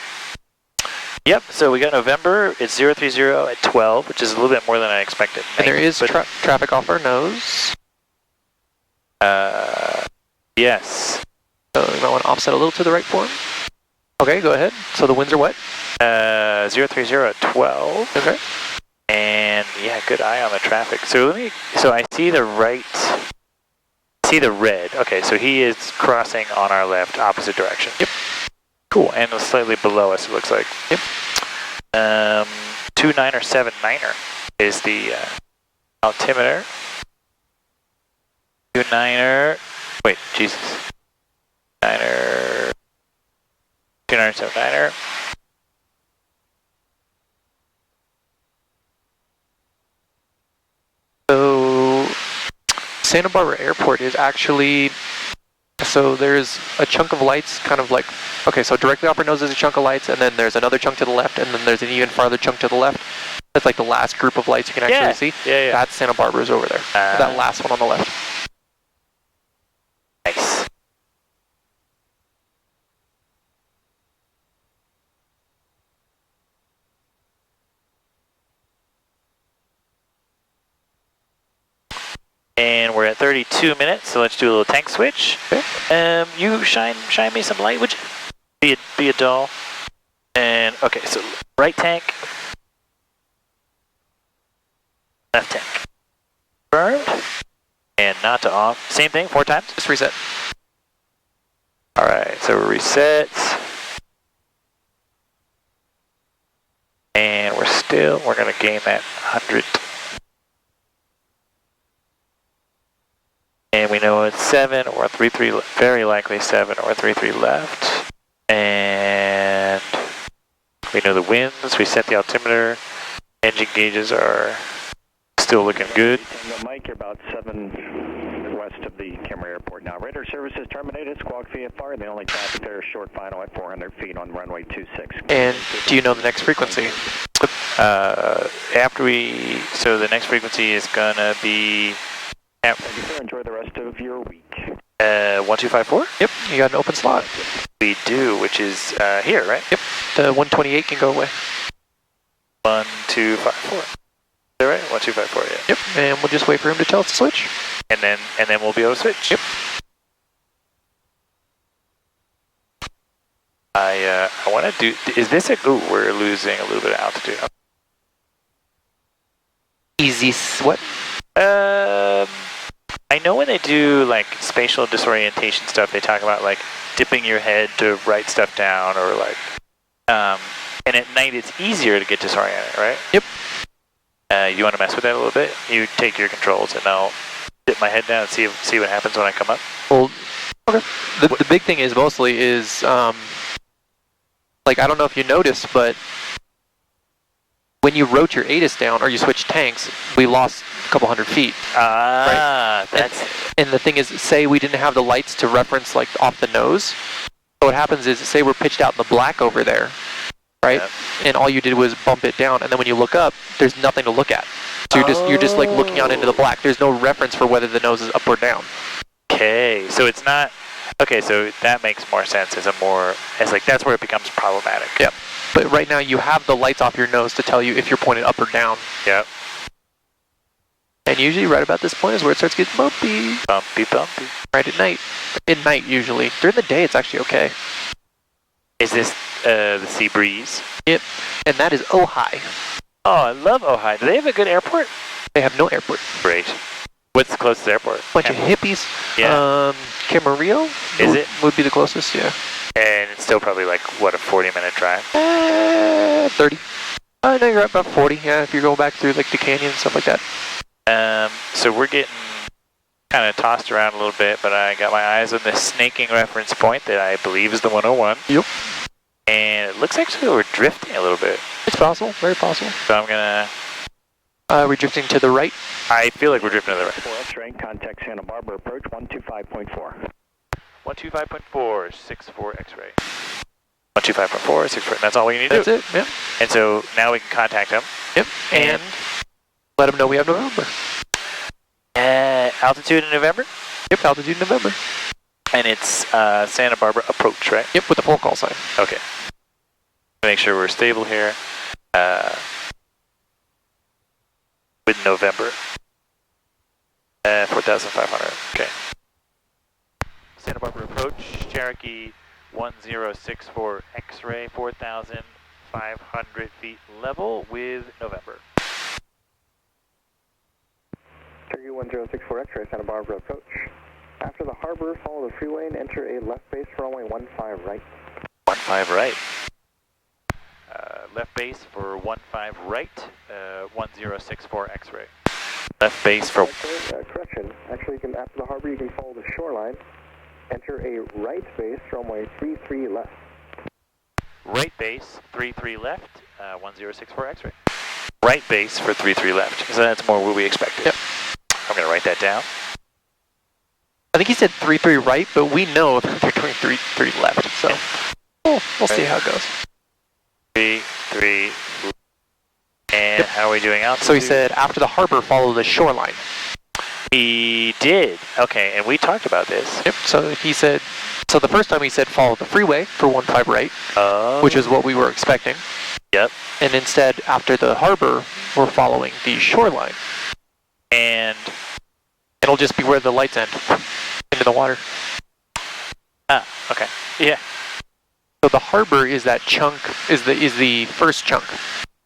Yep, so we got November. It's 030 at 12, which is a little bit more than I expected. And there is traffic off our nose. Yes. So you might want to offset a little to the right for him. Okay, go ahead. So the winds are what? 030 at 12. Okay. And yeah, good eye on the traffic. So I see the right, see the red. Okay, so he is crossing on our left, opposite direction. Yep. Cool, and slightly below us, it looks like. Yep. 29er79er is the altimeter. 29er. Wait, Jesus. 29er79er. So Santa Barbara Airport is actually, so there's a chunk of lights kind of like, okay, so directly off our nose is a chunk of lights, and then there's another chunk to the left, and then there's an even farther chunk to the left. That's like the last group of lights you can actually see. Yeah. That's Santa Barbara's over there. That last one on the left. Nice. And we're at 32 minutes, so let's do a little tank switch. Okay. You shine me some light, would you? Be a doll. And okay, so right tank, left tank, confirmed, and not to off. Same thing, 4 times. Just reset. All right, so reset, and we're gonna gain that 100. And we know it's 7 or 3-3, very likely 7 or 3-3 left. And we know the winds, we set the altimeter, engine gauges are still looking good. Mike, you're about 7 west of the Camry Airport now. Radar service is terminated, squawk VFR, the only traffic there is short final at 400 feet on runway 26. And do you know the next frequency? So the next frequency is gonna be... Thank you, sir. Enjoy the rest of your week. 1254? Yep, you got an open slot. We do, which is here, right? Yep, the 128 can go away. 1254. Is that right? 1254, yeah. Yep, and we'll just wait for him to tell us to switch. And then we'll be able to switch. Yep. I want to do, is this a, ooh, we're losing a little bit of altitude. Easy, what? I know when they do like spatial disorientation stuff, they talk about like dipping your head to write stuff down or like, and at night it's easier to get disoriented, right? Yep. You want to mess with that a little bit? You take your controls and I'll dip my head down and see what happens when I come up. Well, okay. The big thing is mostly is, like I don't know if you noticed, but when you wrote your ATIS down or you switched tanks, we lost a couple 100 feet. Right? And the thing is, say we didn't have the lights to reference like off the nose. So what happens is, say we're pitched out in the black over there, right? Yep. And all you did was bump it down, and then when you look up, there's nothing to look at. So you're just like looking out into the black. There's no reference for whether the nose is up or down. Okay, so it's not. Okay, so that makes more sense. It's like that's where it becomes problematic. Yep. But right now you have the lights off your nose to tell you if you're pointed up or down. Yep. And usually right about this point is where it starts getting bumpy. Bumpy. Right at night. At night usually. During the day it's actually okay. Is this the sea breeze? Yep. And that is Ojai. Oh, I love Ojai. Do they have a good airport? They have no airport. Great. What's the closest airport? Bunch of hippies. Yeah. Camarillo? Is it? Would be the closest, yeah. And it's still probably like, what, a 40-minute drive? 30. No, you're at about 40, yeah, if you're going back through like the canyon and stuff like that. So we're getting kind of tossed around a little bit, but I got my eyes on this snaking reference point that I believe is the 101. Yep. And it looks actually we're drifting a little bit. It's possible, very possible. So I'm gonna... we're drifting to the right. I feel like we're drifting to the right. 4 X-ray, contact Santa Barbara approach 125.4. 125.4, 64 X-ray. 125.4, 64, that's all we need to do. That's it, yep. And so now we can contact him. Yep, and let him know we have November. Altitude in November? Yep, altitude in November. And it's Santa Barbara approach, right? Yep, with the full call sign. Okay. Make sure we're stable here. With November. 4,500, okay. Santa Barbara approach, Cherokee 1064 X-ray, 4,500 feet level with November. Cherokee 1064 X-ray, Santa Barbara approach. After the harbor, follow the freeway and enter a left base for runway 15 right. 15 right. Left base for 15 right, 1064 X-ray. Left base for... correction, actually after the harbor you can follow the shoreline, enter a right base for runway 33 left. Right base, 33 left, 1064 X-ray. Right base for 33 left, so that's more what we expected. Yep. I'm going to write that down. I think he said 33 right, but we know that they're doing 33 left, so we'll see how it goes. 33, and how are we doing out? So he said after the harbor, follow the shoreline. He did. Okay, and we talked about this. Yep. So he said. So the first time he said follow the freeway for 15 right, which is what we were expecting. Yep. And instead, after the harbor, we're following the shoreline. And it'll just be where the lights end into the water. Ah. Okay. Yeah. So the harbor is that chunk. Is the first chunk.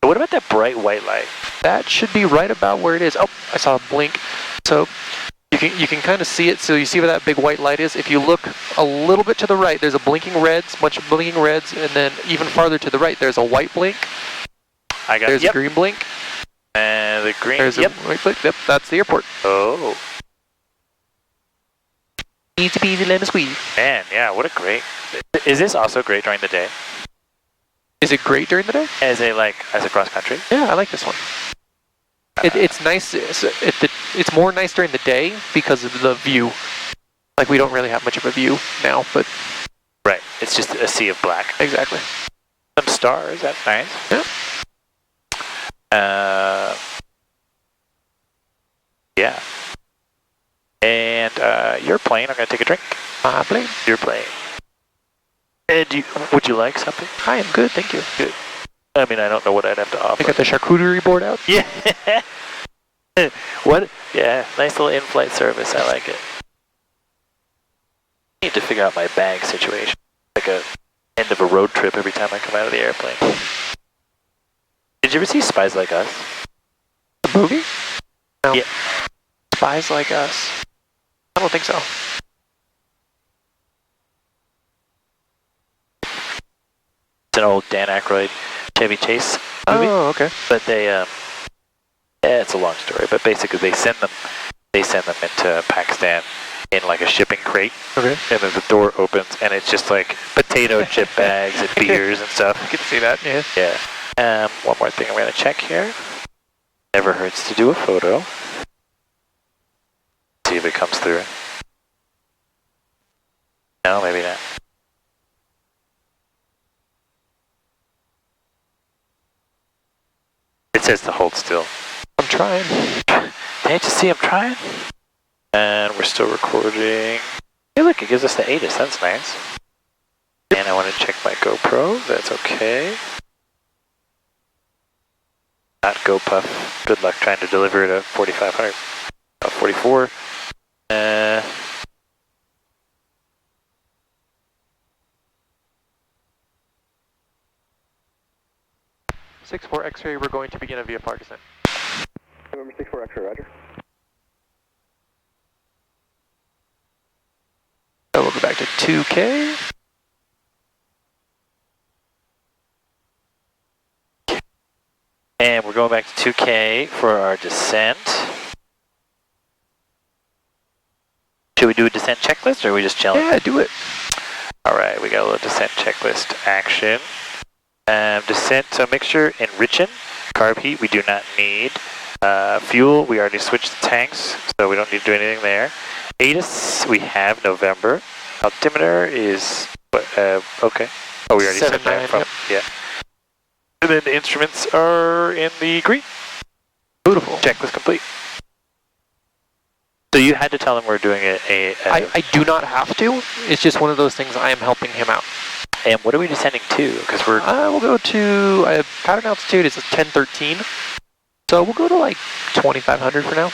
What about that bright white light? That should be right about where it is. Oh, I saw a blink. So you can kind of see it. So you see where that big white light is? If you look a little bit to the right, there's a blinking reds, bunch of blinking reds, and then even farther to the right, there's a white blink. I got There's a green blink. And the green. There's a white blink. Yep, that's the airport. Oh. Easy peasy lemon squeeze. Man, yeah, what a great. Is this also great during the day? Is it great during the day? As a cross country? Yeah, I like this one. It's nice. It's more nice during the day because of the view. Like we don't really have much of a view now, but right. It's just a sea of black. Exactly. Some stars. That's nice. Yeah. Yeah. And your plane. I'm gonna take a drink. My plane. Your plane. And would you like something? I am good, thank you. Good. I mean, I don't know what I'd have to offer. I got the charcuterie board out? Yeah. What? Yeah, nice little in-flight service. I like it. I need to figure out my bag situation. Like a end of a road trip every time I come out of the airplane. Did you ever see Spies Like Us? The movie? No. Yeah. Spies Like Us? I don't think so. It's an old Dan Aykroyd Chevy Chase movie. Oh, okay. But they, yeah, it's a long story, but basically they send them into Pakistan in like a shipping crate. Okay. And then the door opens and it's just like potato chip bags and beers and stuff. I can see that, yeah. Yeah. One more thing I'm going to check here. Never hurts to do a photo. See if it comes through. No, maybe not. It says to hold still. I'm trying. Can't you see I'm trying? And we're still recording. Hey look, it gives us the ATIS, that's nice. And I want to check my GoPro, that's okay. Not GoPuff. Good luck trying to deliver it at 4,500. 44. 64 X-ray, we're going to begin a VFR descent. November 64 X-ray, roger. So we'll go back to 2K. And we're going back to 2K for our descent. Should we do a descent checklist or are we just chilling? Yeah, do it. All right, we got a little descent checklist action. Descent, so mixture, enriching. Carb heat, we do not need. Fuel, we already switched the tanks, so we don't need to do anything there. ATIS, we have November. Altimeter is, okay. Oh, we already set that from, yeah. And then the instruments are in the green. Beautiful. Checklist complete. So you had to tell him we're doing I do not have to. It's just one of those things I am helping him out. And what are we descending to? Because we're... we'll go to, pattern altitude is 1013. So we'll go to like 2,500 for now.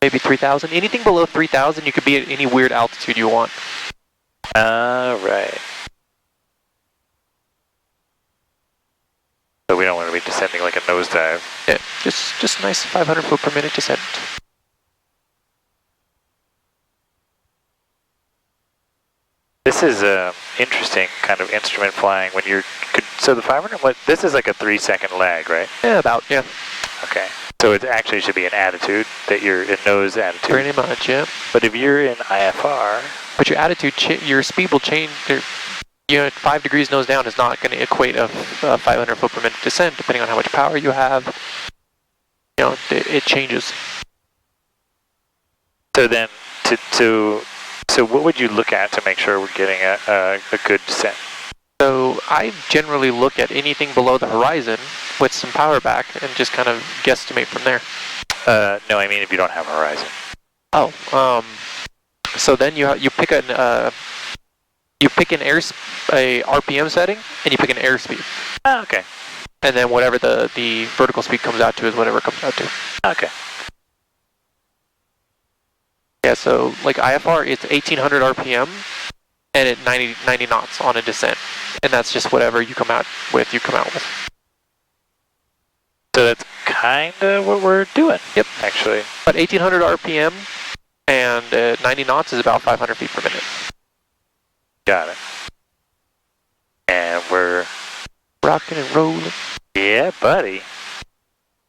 Maybe 3,000. Anything below 3,000, you could be at any weird altitude you want. Right. So we don't want to be descending like a nosedive. Yeah, just nice 500 foot per minute descent. This is interesting kind of instrument flying when you're... So the 500, this is like a 3-second lag, right? Yeah, about, yeah. Okay. So it actually should be an attitude, that you're in nose attitude. Pretty much, yeah. But if you're in IFR... But your attitude, your speed will change. You know, 5 degrees nose down is not going to equate a 500 foot per minute descent, depending on how much power you have. You know, it changes. So then, so what would you look at to make sure we're getting a good descent? So I generally look at anything below the horizon with some power back and just kind of guesstimate from there. No, I mean if you don't have horizon. Oh, so then you pick an a RPM setting and you pick an airspeed. Oh, okay. And then whatever the vertical speed comes out to is whatever it comes out to. Okay. Yeah, so like IFR, it's 1,800 RPM and at 90 knots on a descent. And that's just whatever you come out with, So that's kind of what we're doing. Yep. Actually. But 1,800 RPM and 90 knots is about 500 feet per minute. Got it. And we're... rocking and rolling. Yeah, buddy.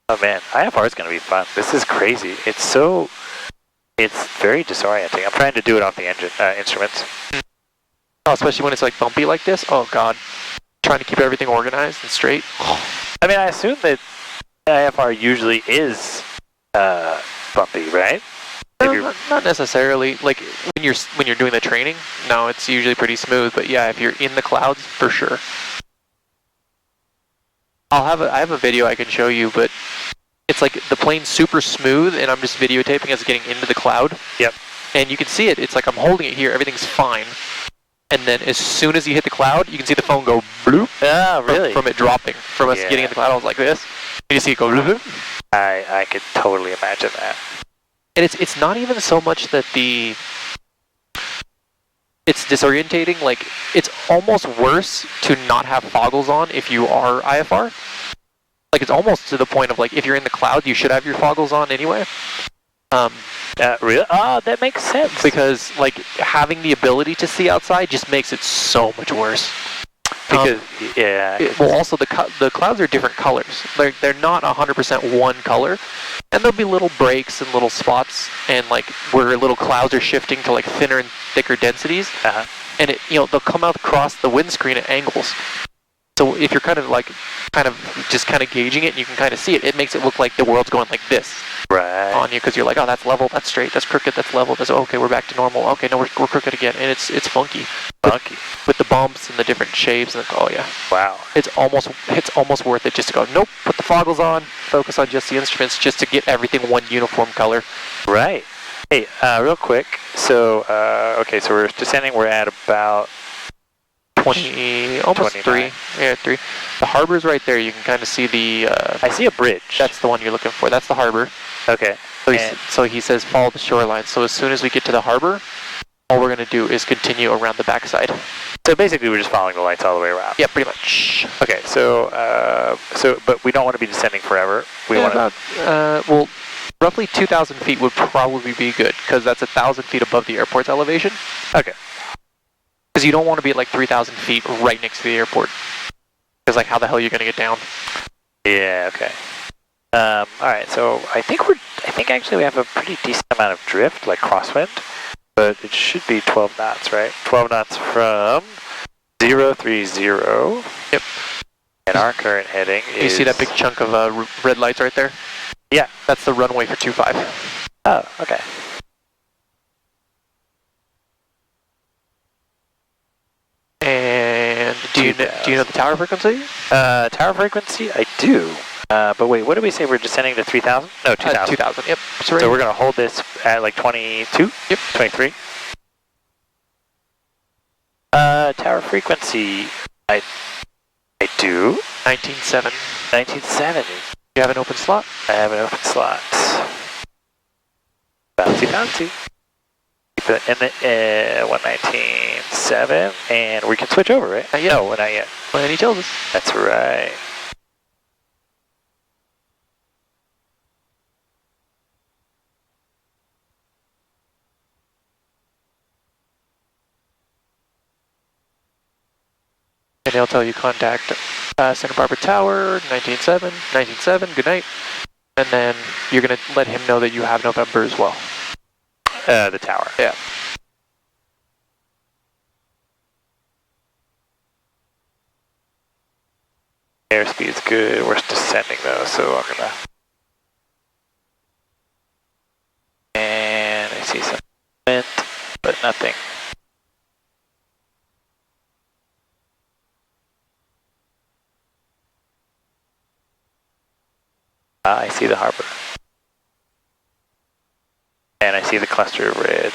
Oh man, IFR is going to be fun. This is crazy. It's very disorienting. I'm trying to do it off the engine instruments. Oh, especially when it's like bumpy like this. Oh god. Trying to keep everything organized and straight. I mean, I assume that IFR usually is bumpy, right? No, not necessarily. Like when you're doing the training, no, it's usually pretty smooth. But yeah, if you're in the clouds, for sure. I have a video I can show you, but it's like the plane's super smooth, and I'm just videotaping as getting into the cloud. Yep. And you can see it. It's like I'm holding it here. Everything's fine. And then as soon as you hit the cloud, you can see the phone go bloop. Ah, really? From it dropping. From us getting in the cloud, I was like this. And you see it go bloop. I could totally imagine that. And it's not even so much that it's disorientating. Like, it's almost worse to not have foggles on if you are IFR. Like, it's almost to the point of, like, if you're in the cloud, you should have your foggles on anyway. Really? Oh, that makes sense. Because, like, having the ability to see outside just makes it so much worse. Because, yeah. Well, also, the clouds are different colors. They're not 100% one color. And there'll be little breaks and little spots, and, like, where little clouds are shifting to, like, thinner and thicker densities. Uh-huh. And, they'll come out across the windscreen at angles. So if you're kind of gauging it, and you can kind of see it, it makes it look like the world's going like this. Right. On you, because you're like, oh, that's level, that's straight, that's crooked, that's level, that's okay, we're back to normal. Okay, no, we're crooked again, and it's funky. Funky. With the bumps and the different shapes, and oh yeah. Wow. It's almost worth it just to go, nope, put the foggles on, focus on just the instruments, just to get everything one uniform color. Right. Hey, real quick. So, okay, so we're descending. We're at about 20, almost 29. 3. Yeah, 3. The harbor's right there. You can kind of see the... I see a bridge. That's the one you're looking for. That's the harbor. Okay. So he says follow the shoreline. So as soon as we get to the harbor, all we're going to do is continue around the backside. So basically we're just following the lights all the way around. Yeah, pretty much. Okay, so but we don't want to be descending forever. We want to... well, roughly 2,000 feet would probably be good, because that's 1,000 feet above the airport's elevation. Okay. Because you don't want to be at like 3,000 feet right next to the airport. Because like how the hell are you going to get down? Yeah, okay. Alright, so I think actually we have a pretty decent amount of drift, like crosswind. but it should be 12 knots, right? 12 knots from 030. Yep. And our current heading is... You see that big chunk of red lights right there? Yeah. That's the runway for 25. Oh, okay. And do you know the tower frequency? Tower frequency, I do. But wait, what did we say? We're descending to 3,000? No, 2,000. 2,000, yep. So we're going to hold this at like 22? Yep. 23? Tower frequency, I do. 19.7. 19.7. You have an open slot? I have an open slot. Bouncy, bouncy. Keep it in the 119.7, and we can switch over, right? Not yet. No, not yet. Well, then he tells us. That's right. And they'll tell you contact Santa Barbara Tower, 19.7, 19.7, good night. And then you're going to let him know that you have November as well. The tower. Yeah. Airspeed's good. We're descending though, so I'm gonna. And I see some wind, but nothing. I see the harbor. And I see the cluster of red.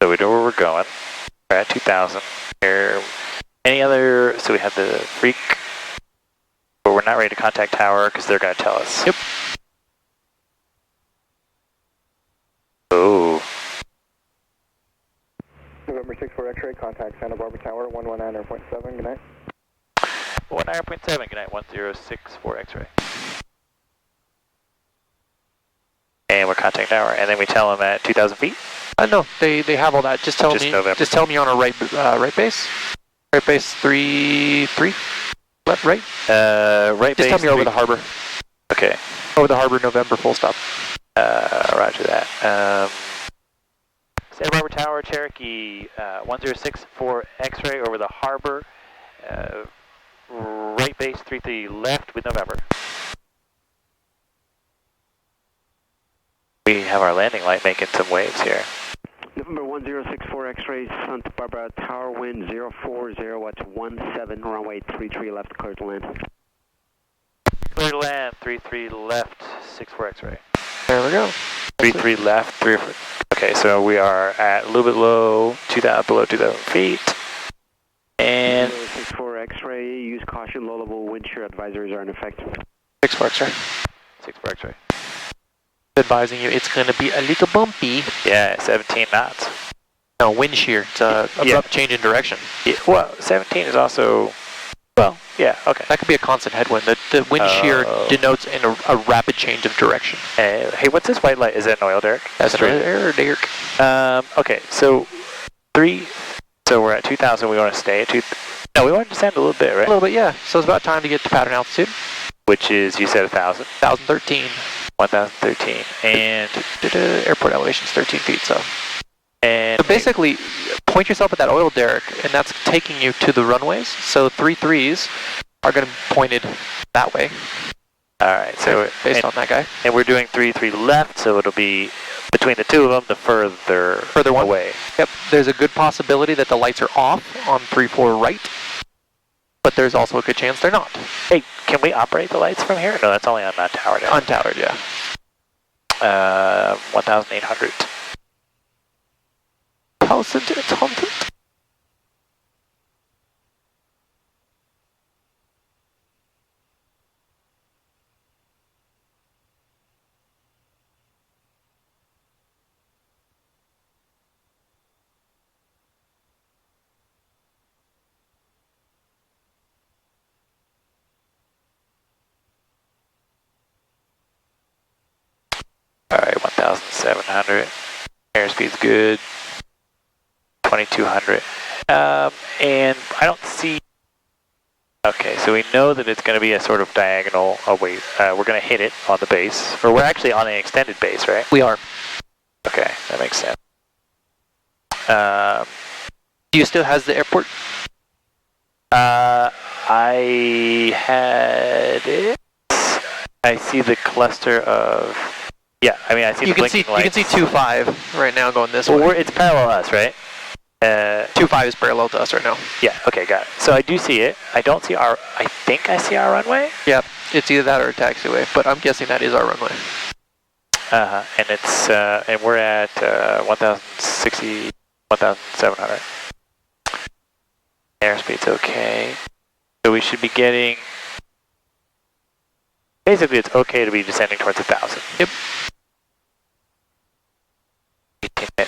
So we know where we're going. We're at 2,000. Any other, so we have the freak, but we're not ready to contact tower because they're going to tell us. Yep. Oh. November 64 X-ray, contact Santa Barbara Tower, 119.7, good night. 19.7, good night, 1064 X-ray. And we're contacting tower, and then we tell them at 2,000 feet? No, they have all that. Just tell me on a right base. Right base 3, left, right? Right Just base. tell me over the harbor. Okay. Over the harbor, November, full stop. Roger that. Santa Barbara Tower, Cherokee, 1064 X-ray over the harbor. Right base 33 left with November. We have our landing light making some waves here. November 1064 X-ray, Santa Barbara Tower, wind 040 at 17, runway 33 left, clear to land. Clear to land, 33 left, 64 X-ray. There we go. 33 left, 34. Okay, so we are at a little bit low, below 2,000 feet. And 64 X-ray, use caution, low level wind shear advisories are in effect. 64 X-ray. 64 X-ray. Advising you, it's going to be a little bumpy. Yeah, 17 knots. No, wind shear. It's a abrupt change in direction. Yeah, well, 17 is also, well, yeah, okay. That could be a constant headwind. The wind shear denotes a rapid change of direction. Hey, what's this white light? Is that an oil derrick? That's an oil derrick. Okay, so so we're at 2,000. We want to stay at 2. No, we want to descend a little bit, right? A little bit, yeah. So it's about time to get to pattern altitude. Which is, you said 1,000? 1,013. 1,013. And airport elevation is 13 feet, so. And so basically, point yourself at that oil derrick, and that's taking you to the runways. So 3-3s are going to be pointed that way. All right, so based on that guy. And we're doing 3-3 left, so it'll be between the two of them, the further one away. Yep. There's a good possibility that the lights are off on 3-4 right, but there's also a good chance they're not. Hey, can we operate the lights from here? No, that's only on that tower now. Untowered, yeah. 1,800. 1,800. All right, 1,700. Airspeed's good. 2,200. And I don't see. Okay, so we know that it's going to be a sort of diagonal away. We're going to hit it on the base, or we're actually on an extended base, right? We are. Okay, that makes sense. Do you still has the airport? I had it. I see the cluster of. Yeah, I mean I see the blinking lights. You can see 2-5 right now going this way. way. It's parallel to us, right? 2-5 is parallel to us right now. Yeah. Okay, got it. So I do see it. I don't see our. I think I see our runway. Yep. It's either that or a taxiway, but I'm guessing that is our runway. And it's and we're at 1,060, 1,700. Airspeed's okay. So we should be getting. Basically, it's okay to be descending towards 1,000. Yep.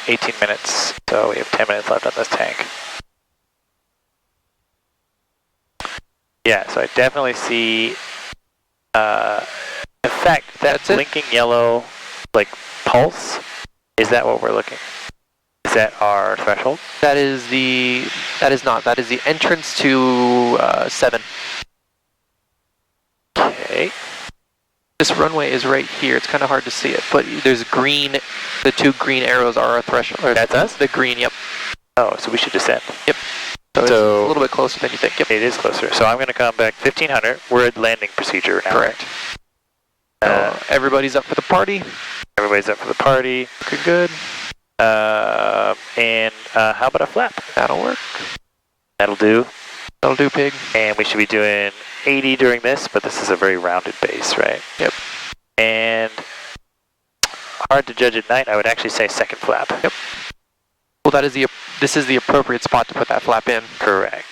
18 minutes, so we have 10 minutes left on this tank. Yeah, so I definitely see, in fact, that blinking yellow, like, pulse, is that what we're looking? Is that our threshold? That is not. That is the entrance to 7. Okay. This runway is right here. It's kind of hard to see it, but there's green. The 2 green arrows are our threshold. That's us? The green, yep. Oh, so we should descend. Yep. So it's a little bit closer than you think. Yep. It is closer. So I'm going to come back 1,500. We're at landing procedure now. Correct. Everybody's up for the party. Everybody's up for the party. Looking good. And how about a flap? That'll work. That'll do. That'll do, pig. And we should be doing 80 during this, but this is a very rounded base, right? Yep. And hard to judge at night. I would actually say second flap. Yep. Well, this is the appropriate spot to put that flap in. Correct.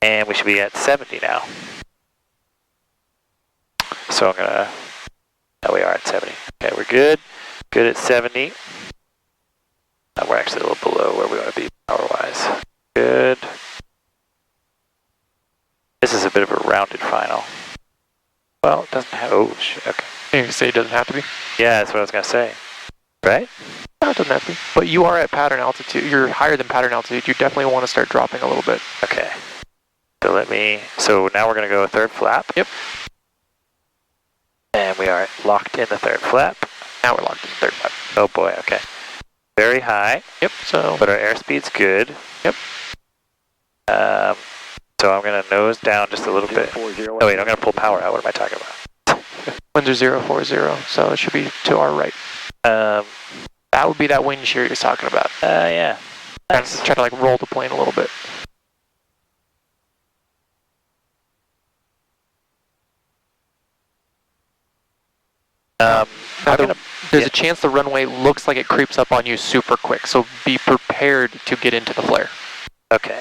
And we should be at 70 now. So I'm gonna. Oh, we are at 70. Okay, we're good. Good at 70. We're actually a little below where we want to be power-wise. Good. This is a bit of a rounded final. Well, it doesn't have. Oh, shit. Okay. You say it doesn't have to be? Yeah, that's what I was gonna say. Right? No, it doesn't have to be. But you are at pattern altitude. You're higher than pattern altitude. You definitely want to start dropping a little bit. Okay. So now we're gonna go a third flap. Yep. And we are locked in the third flap. Now we're locked in the third flap. Oh boy. Okay. Very high. Yep. So. But our airspeed's good. Yep. So I'm gonna nose down just a little bit. Oh wait, I'm gonna pull power out. What am I talking about? Winds are 040, so it should be to our right. That would be that wind shear you're talking about. Yeah. Nice. Try to like roll the plane a little bit. There's a chance the runway looks like it creeps up on you super quick, so be prepared to get into the flare. Okay.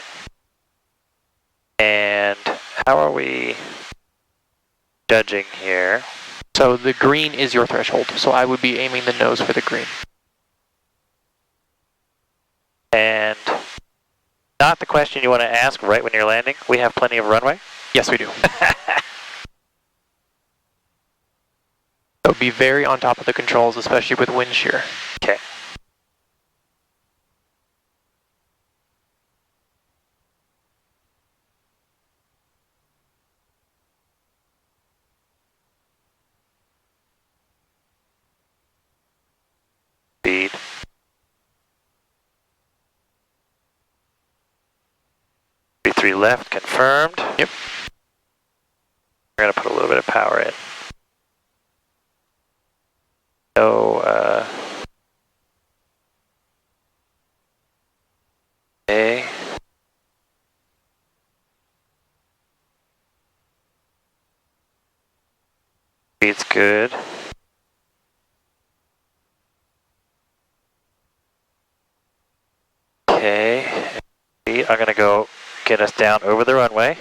And how are we judging here? So the green is your threshold, so I would be aiming the nose for the green. And not the question you want to ask right when you're landing. We have plenty of runway? Yes, we do. So be very on top of the controls, especially with wind shear. Okay. Speed. B3 left, confirmed. Yep. We're going to put a little bit of power in. So, okay. Speed's good. Okay. I'm going to go get us down over the runway.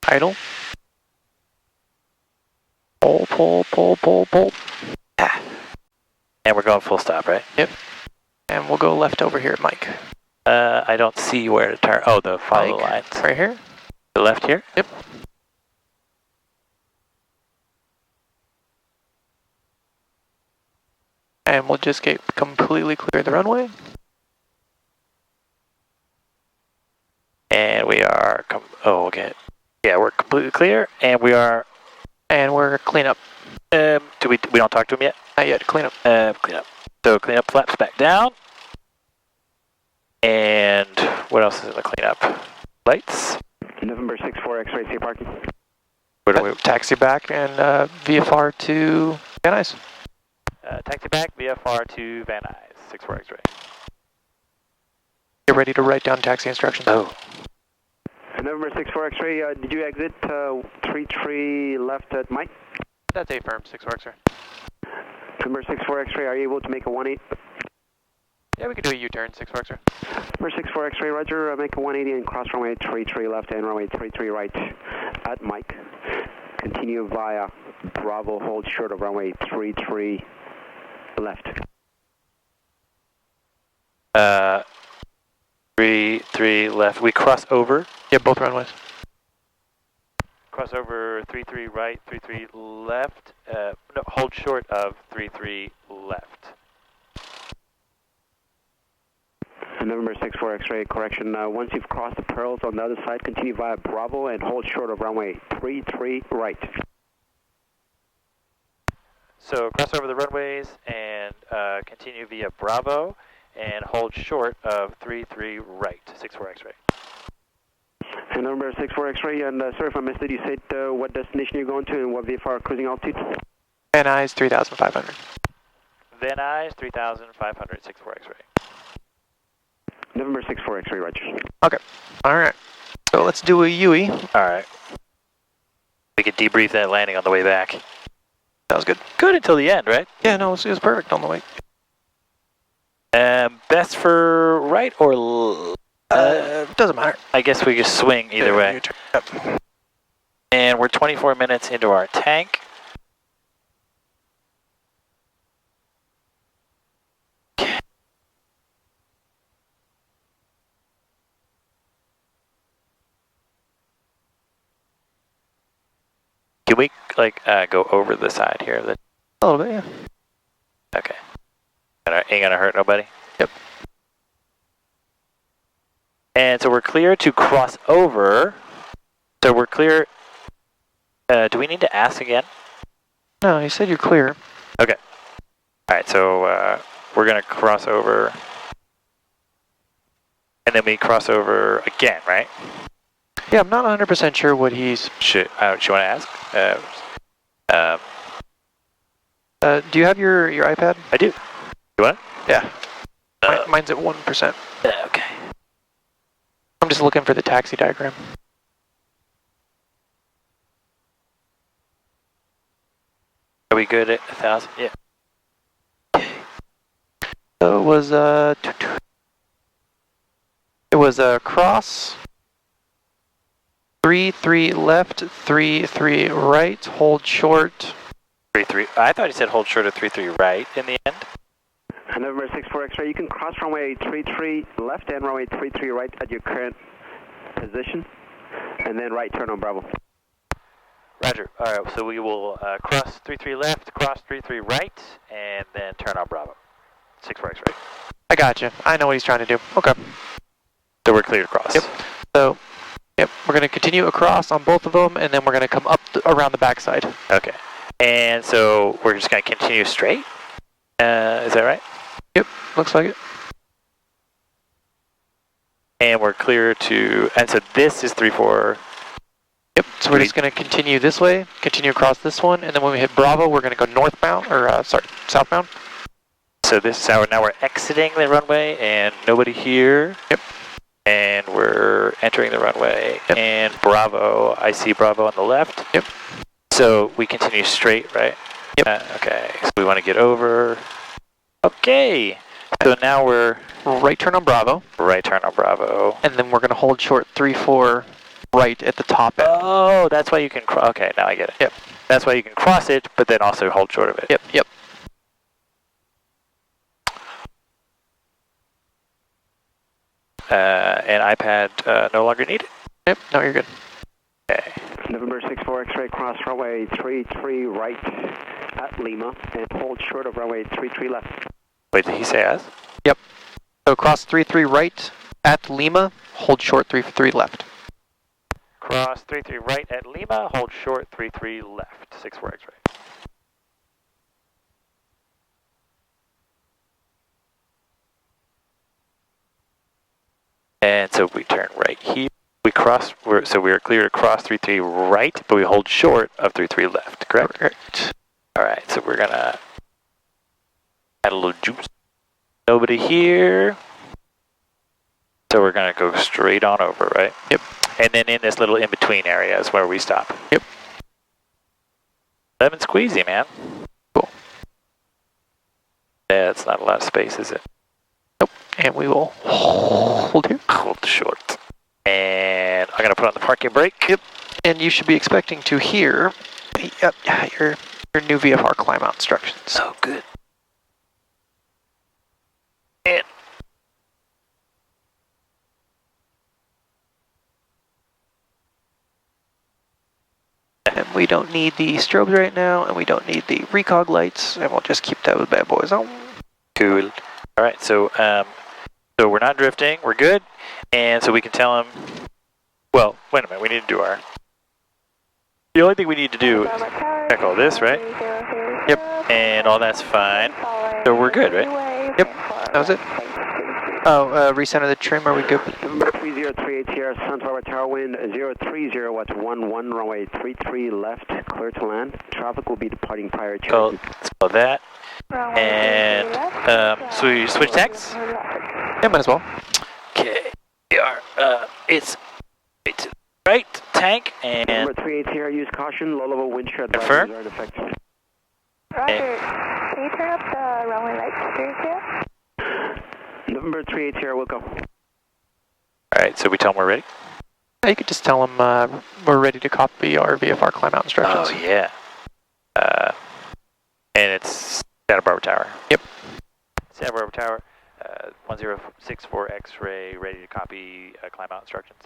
Idle. Pull, pull, pull, pull, pull. Ah. And we're going full stop, right? Yep. And we'll go left over here, Mike. I don't see where to turn. Oh, the follow lines. Right here? The left here? Yep. And we'll just get completely clear the runway. And we are, okay. Yeah, we're completely clear, and we are... And we're clean up. we don't talk to him yet? Not yet. Clean up. Clean up. So clean up flaps back down. And what else is in the cleanup? Lights. November 64 X-ray, see parking. Where do we Taxi back and VFR to Van Nuys. taxi back, VFR to Van Nuys, 64 X-ray. Get ready to write down taxi instructions. Oh. November 64 X-ray, did you exit 33 left at Mike? That's A firm, 6 X-ray. November 64 X-ray, are you able to make a 180? Yeah, we can do a U-turn, 6 X-ray. Number 64 X-ray, roger, make a 180 and cross runway 33 left and runway 33 right at Mike. Continue via Bravo, hold short of runway 33 left. 33 left. We cross over. Yeah, both runways. Cross over 33 right, 33 left. No, hold short of 33 left. November 64 X-ray, correction. Once you've crossed the Pearls on the other side, continue via Bravo and hold short of runway 33 right. So cross over the runways and continue via Bravo and hold short of 33 right, 64 X-ray. And November 64 X-ray, and sorry if I missed it, you said what destination you're going to and what VFR cruising altitude? Van Nuys, 3,500. Van Nuys, 3,500, 64 X-ray. November 64 X-ray, roger. Okay. All right. So let's do a UE. All right. We could debrief that landing on the way back. Sounds good. Good until the end, right? Yeah, no, it was perfect on the way. Best for right or Doesn't matter. I guess we just swing either way. U-turn. Yep. And we're 24 minutes into our tank. Can we like go over the side here? A little bit, yeah. Okay. Ain't gonna hurt nobody? Yep. And so we're clear to cross over. So we're clear. Do we need to ask again? No, you said you're clear. Okay. All right, so we're gonna cross over. And then we cross over again, right? Yeah, I'm not 100% sure what he's... Should you want to ask? do you have your iPad? I do. You want it? Yeah. Mine's at 1%. Okay. I'm just looking for the taxi diagram. Are we good at 1,000? Yeah. So it was a cross, 3-3 left, 3-3 right, hold short. 3-3. I thought he said hold short of 3-3 right in the end. November 64 X-ray, you can cross runway 33 left and runway 33 right at your current position, and then right turn on Bravo. Roger. All right, so we will cross 33 left, cross 33 right, and then turn on Bravo. 64 X-ray. I got you. I know what he's trying to do. Okay. So we're clear to cross. Yep. So, yep, we're going to continue across on both of them, and then we're going to come up around the backside. Okay. And so we're just going to continue straight? Is that right? Yep, looks like it. And we're clear to, and so this is 3-4. Yep, so we're just going to continue this way, continue across this one, and then when we hit Bravo, we're going to go northbound, or southbound. So this is how now we're exiting the runway, and nobody here. Yep. And we're entering the runway, yep. And Bravo, I see Bravo on the left. Yep. So we continue straight, right? Yep. Okay, so we want to get over. Okay, so now we're... Right turn on Bravo. Right turn on Bravo. And then we're going to hold short 3-4 right at the top end. Oh, that's why you can cross. Okay, now I get it. Yep. That's why you can cross it, but then also hold short of it. Yep, yep. And iPad no longer needed? Yep, no, you're good. Okay. November 64 X-ray, cross runway 33 right at Lima, and hold short of runway 33 left. Wait, did he say us? Yep. So cross 33 right at Lima, hold short 33 left. Cross 33 right at Lima, hold short 33 left, 64 X-ray. And so we turn right here. We cross, so we are clear to cross 33 right, but we hold short of 33 left, correct? Correct. All right, so we're gonna add a little juice. Nobody here. So we're gonna go straight on over, right? Yep. And then in this little in-between area is where we stop. Yep. Lemon squeezy, man. Cool. Yeah, it's not a lot of space, is it? Nope. And we will hold here. Hold short. And I'm gonna put on the parking brake. Yep. And you should be expecting to hear your new VFR climb out instructions. Oh, good. And we don't need the strobes right now, and we don't need the recog lights, and we'll just keep those bad boys on. cool. All right, so so we're not drifting. We're good, and so we can tell them. Well, wait a minute. We need to do our. The only thing we need to do is check all this, right? Yep. And all that's fine. So we're good, right? Yep. That was it. Oh, recenter the trim. Are we good? November 3038 Sierra, Sunflower Tower, wind 030 watts 11, runway 33 left, clear to land. Traffic will be departing prior to. So let's call that. And so we switch tacks? Yeah, might as well. Okay. We are. It's right tank and. Number 38 Sierra, use caution. Low level wind shear Confirm. advisories are in effect. Roger. Can you turn up the runway lights, please, here? November 38 Sierra, we'll go. All right. So we tell them we're ready. You could just tell them we're ready to copy our VFR climb out instructions. Oh yeah. And it's Santa Barbara Tower. Yep. Santa Barbara Tower, 1064 X-ray, ready to copy climb out instructions.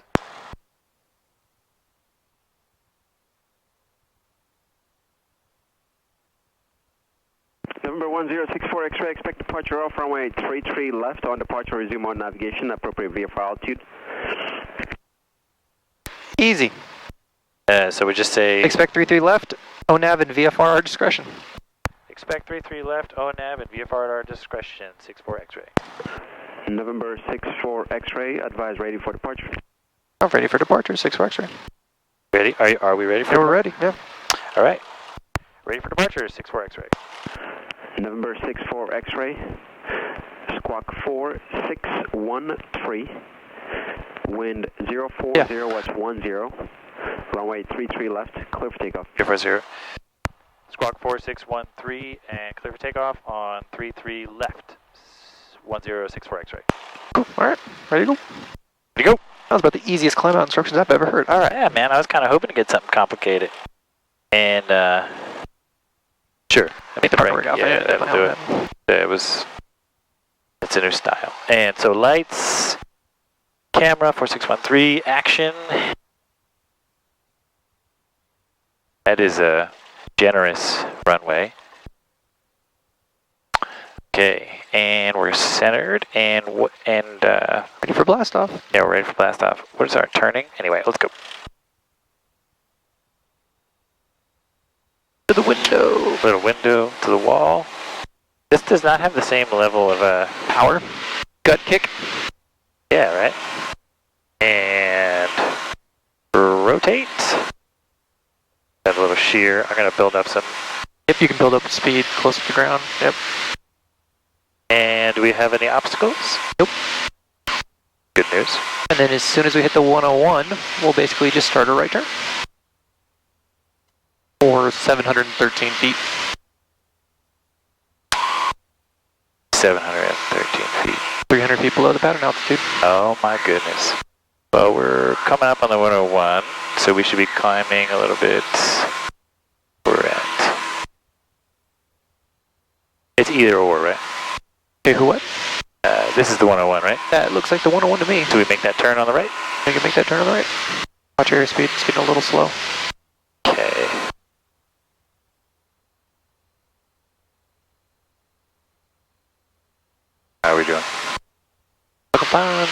November 1064 X-ray, expect departure off runway 33 left. On departure, resume on navigation, appropriate VFR altitude. Easy. So we just say. Expect 33 left. ONAV and VFR our discretion. Expect 33 left, ONAV and VFR at our discretion, 64 X-ray. November 64 X-ray, advise ready for departure. I'm ready for departure, 64 X-ray. Ready? Are we ready for Yeah, we're ready, yeah. All right. Ready for departure, 64 X-ray. November 64 X-ray, squawk 4613, wind 040 watts 10, runway 33 left, clear for takeoff. 040. Squawk 4613 and clear for takeoff on 33 left, 1064 X-ray. Cool, all right, ready to go? Ready to go. That was about the easiest climb out instructions I've ever heard. All right. Yeah, man, I was kind of hoping to get something complicated. And, sure. Make the parking brake off. Yeah, that'll do it. It's a new style. And so lights, camera, 4613, action. That is a generous runway. Okay, and we're centered and ready for blast off. Yeah, we're ready for blast off. What is our turning? Anyway, let's go. To the window. Little window to the wall. This does not have the same level of power. Gut kick. Yeah, right. And rotate. Have a little shear. I'm gonna build up some. Yep, you can build up speed close to the ground. Yep. And do we have any obstacles? Nope. Good news. And then as soon as we hit the 101, we'll basically just start a right turn. Or 713 feet. 713 feet. 300 feet below the pattern altitude. Oh my goodness. Well, we're coming up on the 101, so we should be climbing a little bit. We're at. It's either or, right? Okay, who what? This is the 101, right? That looks like the 101 to me. Do we make that turn on the right? We can make that turn on the right. Watch your airspeed, it's getting a little slow. Okay. How are we doing? Looking fine.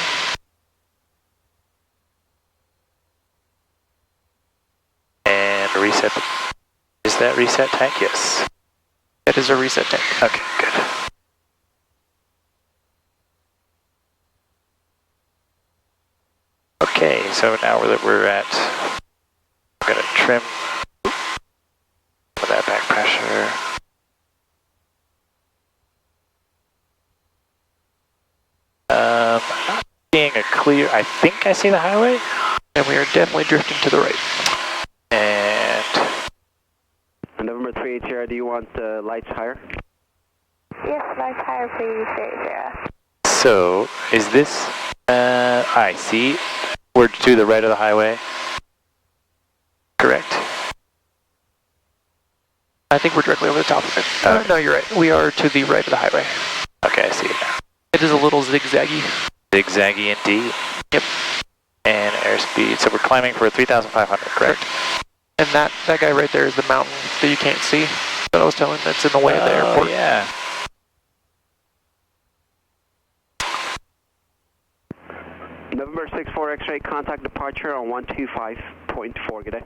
And reset. Is that reset tank? Yes. That is a reset tank. Okay, good. so now we're at, I'm gonna trim with that back pressure. I'm not seeing a clear, I think I see the highway. And we are definitely drifting to the right. And November 3 Sierra, do you want lights higher? Yes, lights higher, please, Sierra. so, is this, I see, we're to the right of the highway, correct? I think we're directly over the top of it. No, you're right. We are to the right of the highway. Okay, I see it now. It is a little zigzaggy. Zigzaggy indeed. Yep. And airspeed, so we're climbing for 3,500, correct? And that guy right there is the mountain that you can't see. That I was telling that's in the way of the airport. Oh, yeah. November 6-4 X-ray, contact departure on 125.4, good day.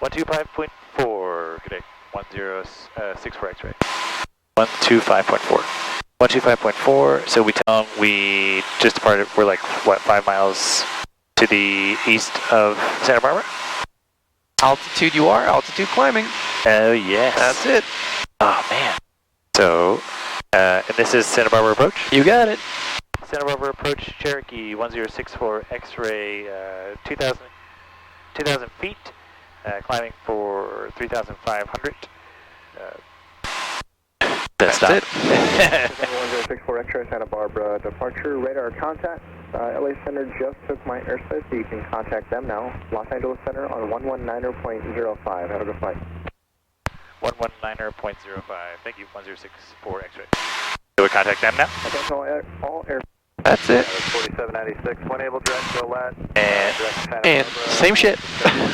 125.4, good day. 1064 X-ray. 125.4. 125.4, so we tell them we just departed, we're like, what, 5 miles to the east of Santa Barbara? Altitude you are, altitude climbing. Oh, yes. That's it. Oh, man. So, and this is Santa Barbara approach? You got it. Santa Barbara approach, Cherokee 1064 X-ray, 2,000 feet, climbing for 3,500. That's stop. it. 1064 X-ray Santa Barbara departure, radar contact. LA Center just took my airspace, so you can contact them now. Los Angeles Center on 119.05. Have a good flight. 119.05. Thank you, 1064 X-ray. So we contact them now? Attention all air. That's it. 4796, when able, direct to Gillette. And same shit.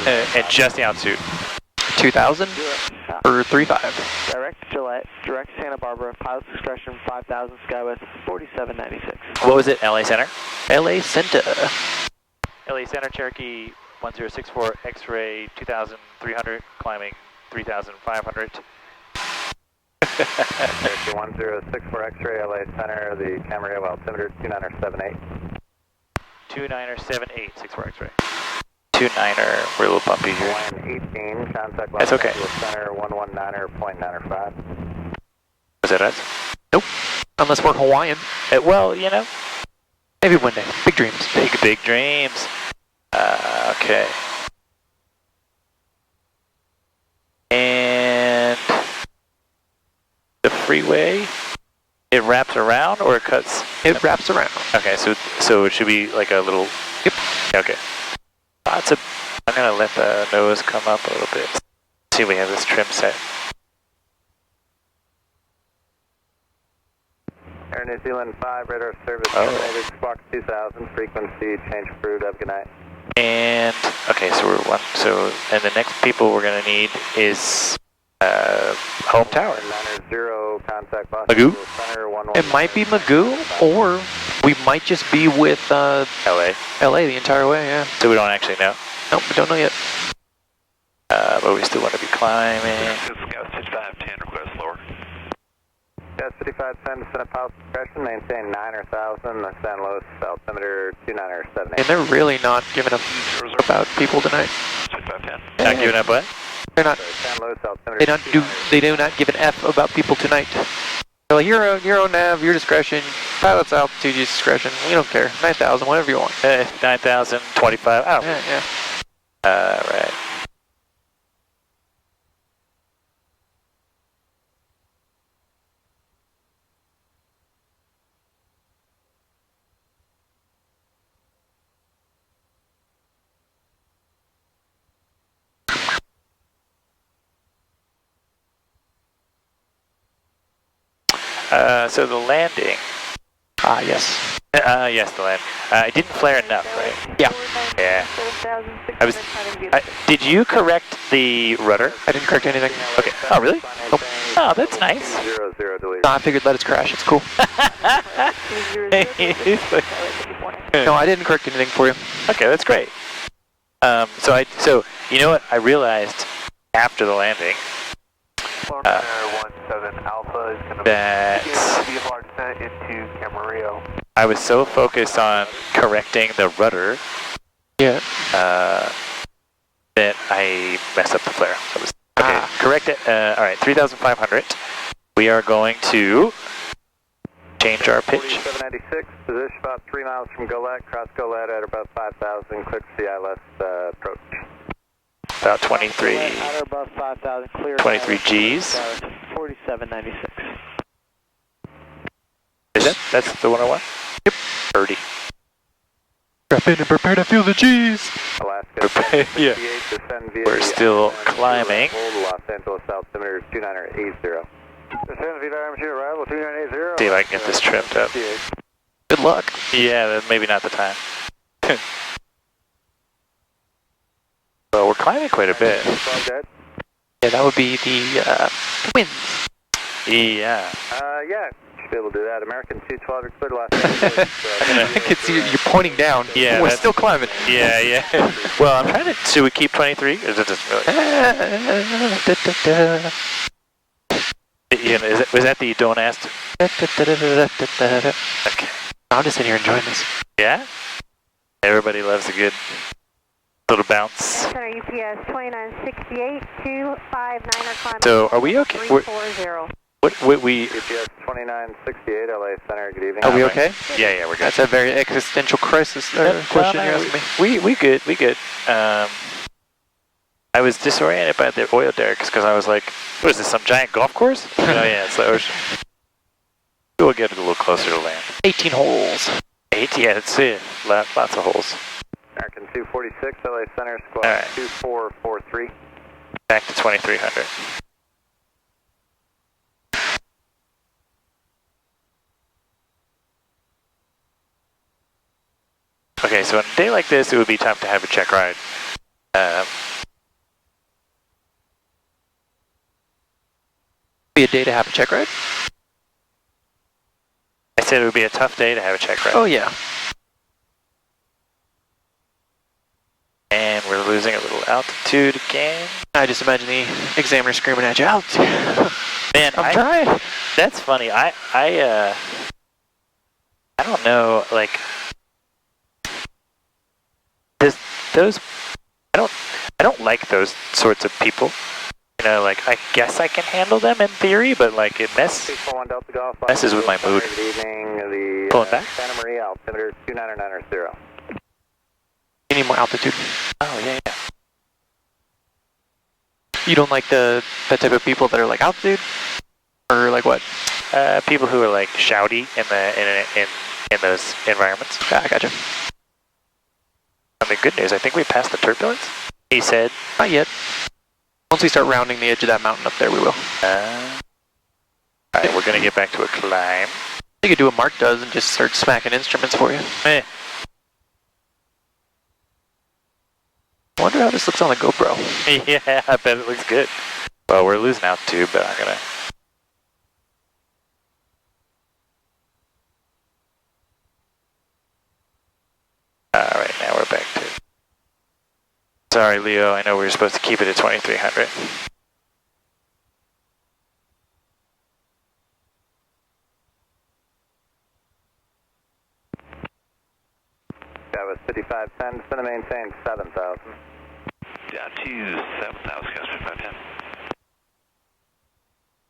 And just the altitude. 2,000 or 3.5. Direct Gillette, direct Santa Barbara, pilot's discretion 5,000, Skywest 4796. What was it, LA Center? LA Center. LA Center, Cherokee 1064 X-ray, 2,300, climbing 3,500. Cherokee 1064 X-ray, LA Center, the Camarillo altimeter 2978. 2978, 64 X-ray. 29er, we're a little bumpy here. Hawaiian 18, contact That's okay. Los Angeles Center 119.95. Was that us? Nope. Unless we're Hawaiian. Well, you know. Maybe one day. Big dreams. Big dreams. Okay. And the freeway, it wraps around or it cuts? It wraps around. Okay, so it should be like a little. Yep. Okay. I'm gonna let the nose come up a little bit. See if we have this trim set. Air New Zealand 5, radar service terminated, Squawk 2000, frequency change approved, have a good night. And, okay, so and the next people we're gonna need is, Home Tower. 900, contact Los Magoo? Angeles Center, 11. It might be Magoo, or we might just be with LA. LA the entire way, yeah. So we don't actually know. Nope, we don't know yet. But we still want to be climbing. Scout 6510, request lower. Scout 5510, descend pilot discretion, maintain 9 or 1,000, San Luis, altimeter 2978. And they're really not giving a about people tonight. 6510. Not giving up what? They're not. San Luis, altimeter They do not give an F about people tonight. They're like, your own nav, your discretion, pilot's altitude, your discretion. We don't care. 9,000, whatever you want. 9,000, 25. Oh. Yeah. Right. So the landing. Yes. Yes, the land. It didn't flare enough, right? Yeah. Yeah. Did you correct the rudder? I didn't correct anything. Okay. Oh, really? Nope. Oh, that's nice. 00 delete. No, I figured let it crash. It's cool. No, I didn't correct anything for you. Okay, that's great. So you know what? I realized after the landing. 17 Alpha is going to That be a hard descent into Camarillo. I was so focused on correcting the rudder Yeah. That I messed up the flare. So okay, correct it. All right, 3,500. We are going to change our pitch. 4796, position about 3 miles from Golette, cross Golette at about 5,000, clear CILS approach. About 23. At or above 5,000, clear. 23 Gs. 4796. Is that's the one I want? Yep. 30. Strap in and prepare to feel the G's. Alaska. Yeah. Descend via We're still climbing. Los Angeles altimeter 2980. Descend via diameter arrival 2980. See if I can get this trimmed up. Good luck. Yeah, maybe not the time. Well, we're climbing quite a bit. Yeah, that would be the winds. Yeah. Yeah. Be able to do that. American 212, you're clear to Los Angeles. I can see you're pointing down. Yeah, we're still climbing. Yeah, yeah. Well, I'm trying to. Should we keep 23? Or is it just really? Was that the don't ask? Okay. I'm just sitting here enjoying this. Yeah. Everybody loves a good little bounce. Center UPS 2968 259 are climbing. So are we okay? 340. What we? UPS 2968 LA Center. Good evening. Are we okay? Yeah, we're good. That's a very existential crisis question you're asking me. We good. I was disoriented by the oil derricks because I was like, what is this, some giant golf course? Oh yeah, it's the ocean. We'll get it a little closer to land. 18 holes. 18, yeah, that's it. Lots of holes. American 246 LA Center, squad 2443. Back to 2300. Okay, so on a day like this, it would be time to have a check ride. Be a day to have a check ride? I said it would be a tough day to have a check ride. Oh, yeah. And we're losing a little altitude again. I just imagine the examiner screaming at you, altitude. Man, I'm trying. That's funny. I don't know, like, I don't like those sorts of people. You know, like, I guess I can handle them in theory, but like it messes with my mood. Good evening, the Pulling back? Santa Maria altimeter 29990. You need more altitude. Oh yeah. You don't like that type of people that are like altitude, or like what? People who are like shouty in those environments. Yeah, I gotcha. I mean, good news. I think we passed the turbulence. He said. Not yet. Once we start rounding the edge of that mountain up there, we will. Alright, we're gonna get back to a climb. You could do what Mark does and just start smacking instruments for you. Eh. I wonder how this looks on the GoPro. Yeah, I bet it looks good. Well, we're losing altitude, but I'm gonna. Alright, now we're back to. Sorry, Leo, I know we were supposed to keep it at 2300. That was 5510, it's going to maintain 7,000. Down to 7,000, guys, 5510.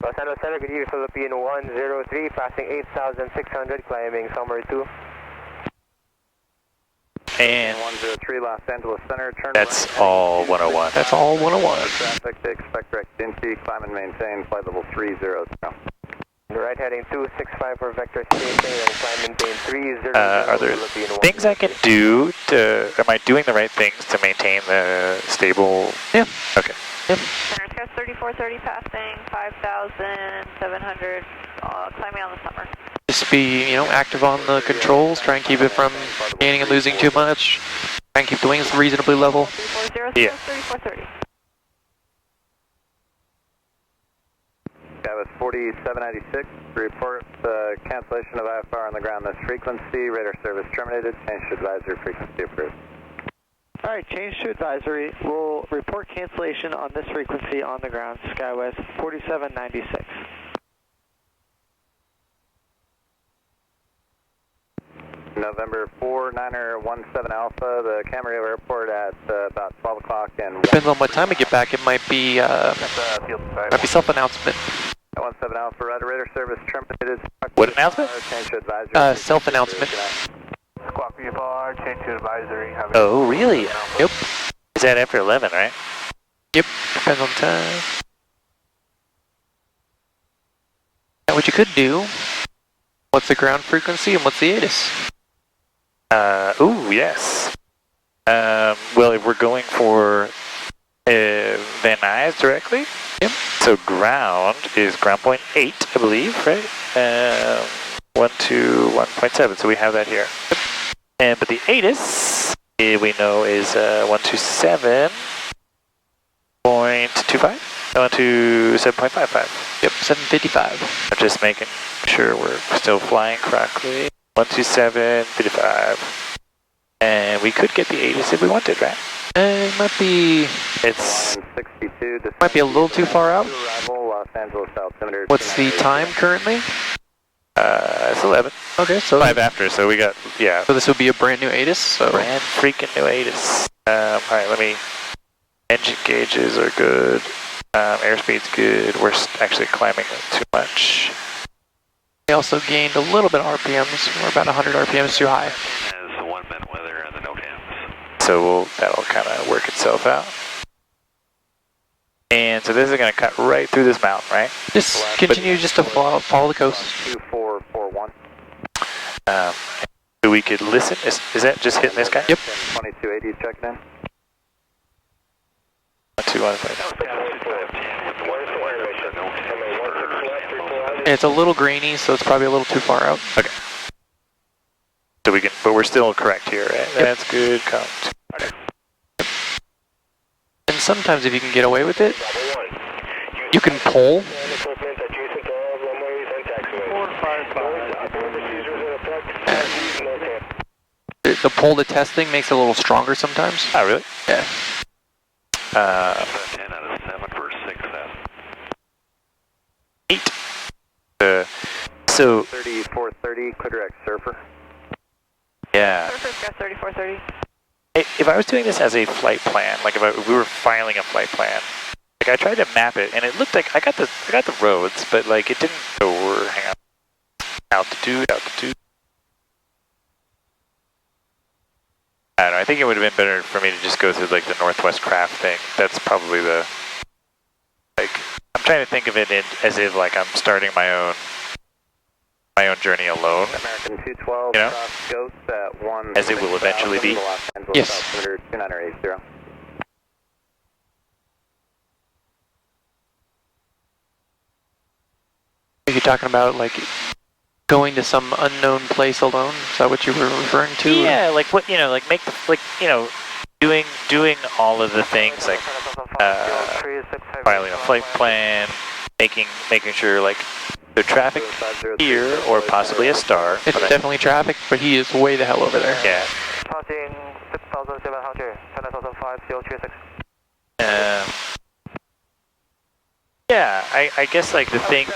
Los Angeles Center, good evening, Philippine 103, passing 8,600, climbing summer 2. And 103 Los Angeles Center, turn that's right, all 101. That's all 101. Traffic to expect direct into, climb and maintain, flight level 300. Right heading 265 for vector station and climb maintain 300. Are there things I can do to, am I doing the right things to maintain the stable? Yeah. Okay. Yep. Center Scout 3430 passing 5,700, climbing on the summer. Just be, active on the controls. Try and keep it from gaining and losing too much. Try and keep the wings reasonably level. 3400, Yeah. 3430. That was 4796. Report cancellation of IFR on the ground this frequency. Radar service terminated. Change to advisory frequency approved. All right, change to advisory. We'll report cancellation on this frequency on the ground, SkyWest 4796. November 49er17 Alpha, the Camarillo Airport at about 12 o'clock and... Depends on what time we get back. It might be self-announcement. 17 Alpha, radar service terminated. What announcement? Change to advisory. Self-announcement. Squawk VFR, change to advisory. Oh, really? Yep. Is that after 11, right? Yep. Depends on time. Now, what you could do, what's the ground frequency and what's the ATIS? Ooh, yes. Well, if we're going for Van Nuys directly, yep. So ground is ground point 8, I believe, right? 121.7, so we have that here. Yep. And but the ATIS we know is 127.25, 127.55. Yep, 755. I'm just making sure we're still flying correctly. 127.55. And we could get the ATIS if we wanted, right? It might be... It's... 62, might be a little too far out. Arrival, Los Angeles altimeter. What's the time currently? It's 11. Okay, so... 5 after, so we got, yeah. So this would be a brand new ATIS, so... Brand freaking new ATIS. Alright, let me... Engine gauges are good. Airspeed's good. We're actually climbing too much. We also gained a little bit of RPMs. We're about 100 RPMs too high. So that'll kind of work itself out. And so this is going to cut right through this mountain, right? Just continue just to follow the coast. 2441. So we could listen. Is that just hitting this guy? Yep. 2280 checking in. 121. It's a little grainy, so it's probably a little too far out. Okay. So we can, but we're still correct here, right? Yep. That's good count. Okay. And sometimes if you can get away with it, you can pull. The pull to test thing makes it a little stronger sometimes. Oh, really? Yeah. 10 out of 7 for 6 8. So 3430, ClearDirect Surfer. Yeah. Surfer's got 3430. If I was doing this as a flight plan, like if we were filing a flight plan, like I tried to map it, and it looked like I got the roads, but like it didn't go over. Hang on. Altitude. I don't know. I think it would have been better for me to just go through like the Northwest Craft thing. That's probably the like. I'm trying to think of it as if like I'm starting my own journey alone. American 212, you know? cross Ghost at 1. As it will eventually be. Los Angeles, yes. altimeter 2980. Are you talking about like going to some unknown place alone? Is that what you were referring to? Yeah, like what like make the doing all of the things like filing a flight plan, making sure like the traffic here or possibly a star. It's definitely traffic, but he is way the hell over there. Yeah. Passing 6,700, 10,536. Yeah, I guess like the thing,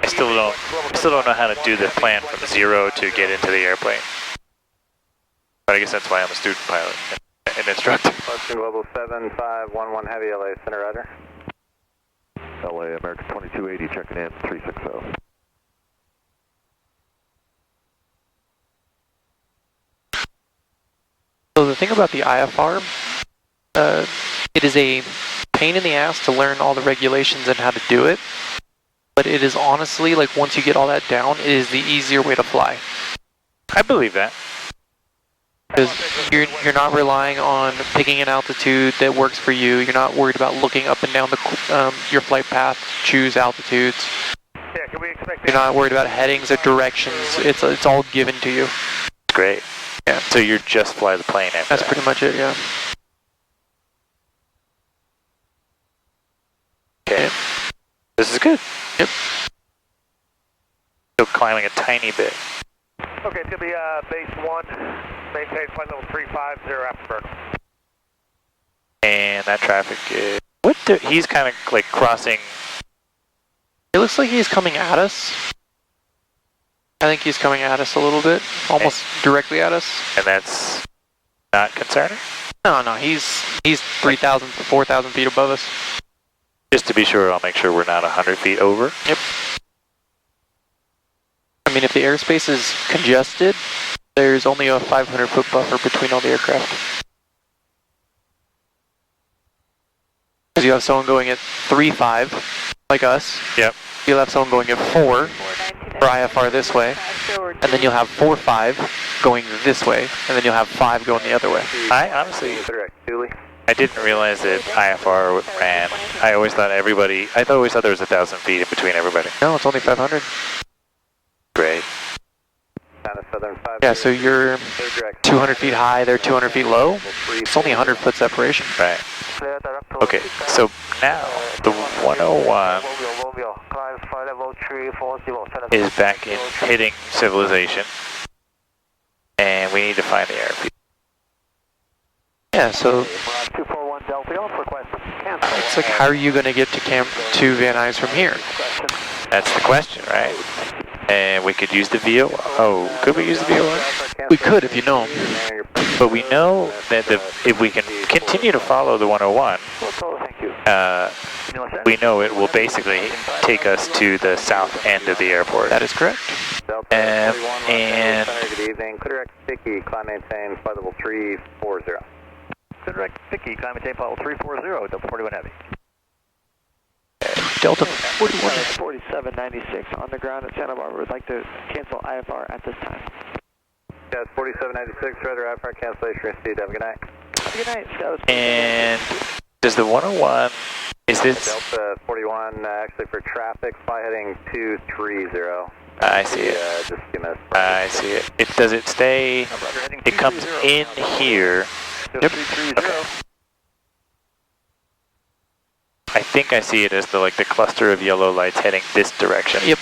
I still don't know how to do the plan from 0 to get into the airplane. But I guess that's why I'm a student pilot and instructor. Boston Global 7511 Heavy LA Center Rider. LA American 2280 checking in 360. So the thing about the IFR, it is a pain in the ass to learn all the regulations and how to do it. But it is honestly, like once you get all that down, it is the easier way to fly. I believe that. Because you're not relying on picking an altitude that works for you. You're not worried about looking up and down your flight path to choose altitudes. Yeah, can we expect You're not worried about headings or directions. It's all given to you. Great. Yeah. So you're just fly the plane after That's that. pretty much it, yeah. Okay. This is good. Yep. Still climbing a tiny bit. Okay, it's going to be base 1, maintain flight level 350 after. And that traffic is... he's kind of like crossing... It looks like he's coming at us. I think he's coming at us a little bit, almost directly at us. And that's not concerning? No, he's 3,000, 4,000 feet above us. Just to be sure, I'll make sure we're not 100 feet over. Yep. I mean, if the airspace is congested, there's only a 500-foot buffer between all the aircraft. Because you have someone going at 3.5, like us. Yep. You'll have someone going at 4 for IFR this way, and then you'll have 4.5 going this way, and then you'll have 5 going the other way. I honestly, I didn't realize that IFR ran. I always thought there was 1,000 feet in between everybody. No, it's only 500. Great. Yeah, so you're 200 feet high, they're 200 feet low. It's only 100-foot separation. Right. Okay, so now the 101 is back in hitting civilization, and we need to find the airspeed. Yeah, so 241 Delta Golf request. it's like, how are you going to get to Van Nuys from here? That's the question, right? And we could use the VO. Oh, could we use the VOR? We could if you know him. But we know that if we can continue to follow the 101, we know it will basically take us to the south end of the airport. That is correct. And good evening. Direct Sticky, climb maintain, flight level 340. Direct Sticky, climb maintain, flight level 340, Delta 41 Heavy. Delta 41. 4796 on the ground at Santa Barbara. Would like to cancel IFR at this time. Yes, 4796, rather IFR cancellation received. Have a good night. Good night, Scouts. And does the 101, is this? Delta 41, actually for traffic, fly heading 230. I see it. Just give us. I see it. Does it stay? It comes in here. Yep. Okay. I think I see it as the cluster of yellow lights heading this direction. Yep.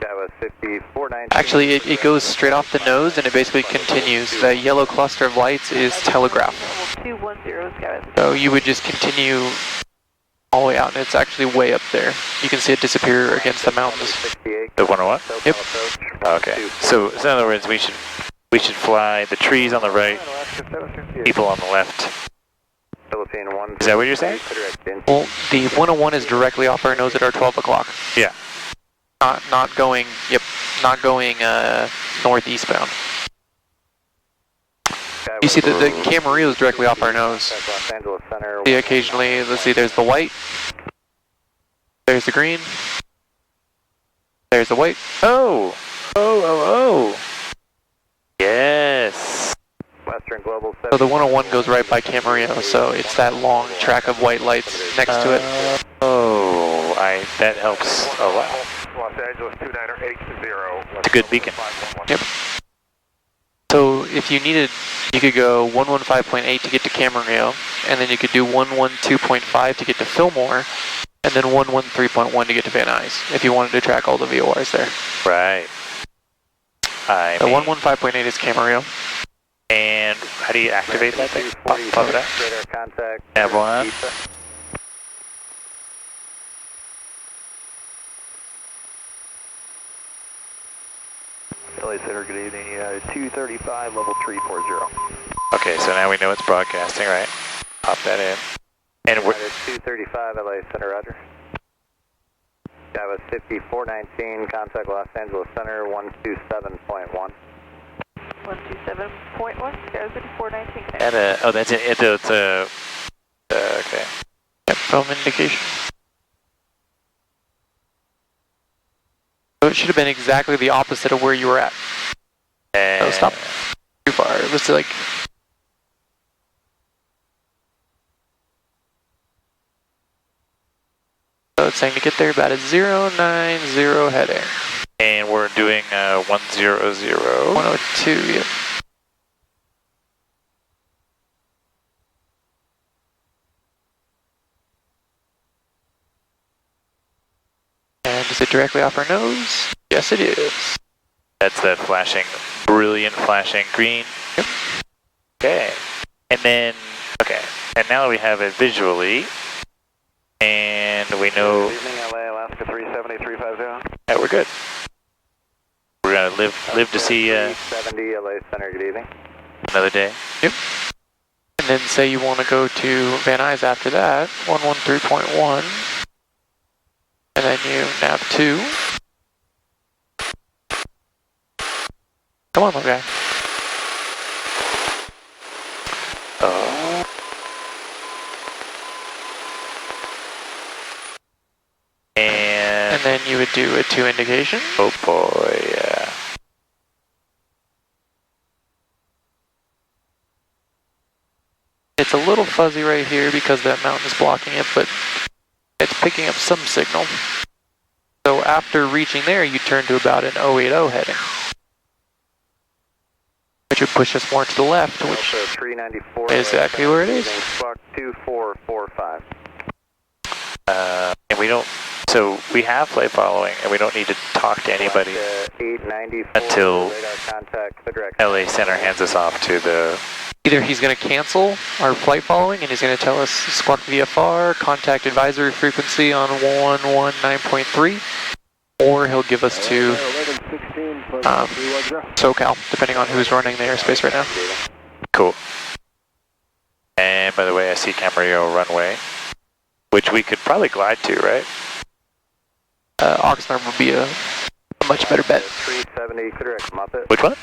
That was 5419. Actually, it goes straight off the nose and it basically continues. The yellow cluster of lights is telegraph. 210, So you would just continue all the way out, and it's actually way up there. You can see it disappear against the mountains. The 101? Yep. Okay. So in other words, we should fly the trees on the right, people on the left. Is that what you're saying? Well, the 101 is directly off our nose at our 12 o'clock. Yeah. Not going northeastbound. You see that the Camarillo is directly off our nose. See, occasionally, let's see, there's the white. There's the green. There's the white. Oh! Yes! Western Global 7. So the 101 goes right by Camarillo, so it's that long track of white lights next to it. That helps a lot. Los Angeles 29880. It's a good beacon. Yep. So if you needed, you could go 115.8 to get to Camarillo, and then you could do 112.5 to get to Fillmore, and then 113.1 to get to Van Nuys, if you wanted to track all the VORs there. Right. The 115.8 is Camarillo. And how do you activate that thing? Pop it out. Radar contact. Everyone. LA Center, good evening. 235, level 340. Okay, so now we know it's broadcasting, right? Pop that in. And we're 235, LA Center, roger. That was 5419, contact Los Angeles Center, 127.1. 127.1, Skywards 5419. that's it. It's okay. Yep, film indication. So it should have been exactly the opposite of where you were at. So stop too far. Let's see, so it's saying to get there about a 090 head air. And we're doing 100. 102, yep. And is it directly off our nose? Yes, it is. That's that brilliant flashing green. Yep. Okay. And then, and now we have it visually. And we know. Good evening, LA, Alaska 370, 350. Yeah, we're good. We're gonna live to see 70 LA Center, good evening. another day. Yep. And then say you want to go to Van Nuys after that, 113.1. And then you nav 2. Come on, little guy. Oh. And then you would do a 2 indication. Oh boy, yeah. It's a little fuzzy right here because that mountain is blocking it, but it's picking up some signal. So after reaching there, you turn to about an 080 heading, which would push us more to the left, which is exactly where it is. Squawk 2445. And we don't, so we have flight following, and we don't need to talk to anybody until LA Center hands us off to the... Either he's going to cancel our flight following, and he's going to tell us squawk VFR, contact advisory frequency on 119.3, or he'll give us to SoCal, depending on who's running the airspace right now. Cool. And by the way, I see Camarillo runway, which we could probably glide to, right? Oxnard would be a much better bet. 370, correct, Muppet. Which one?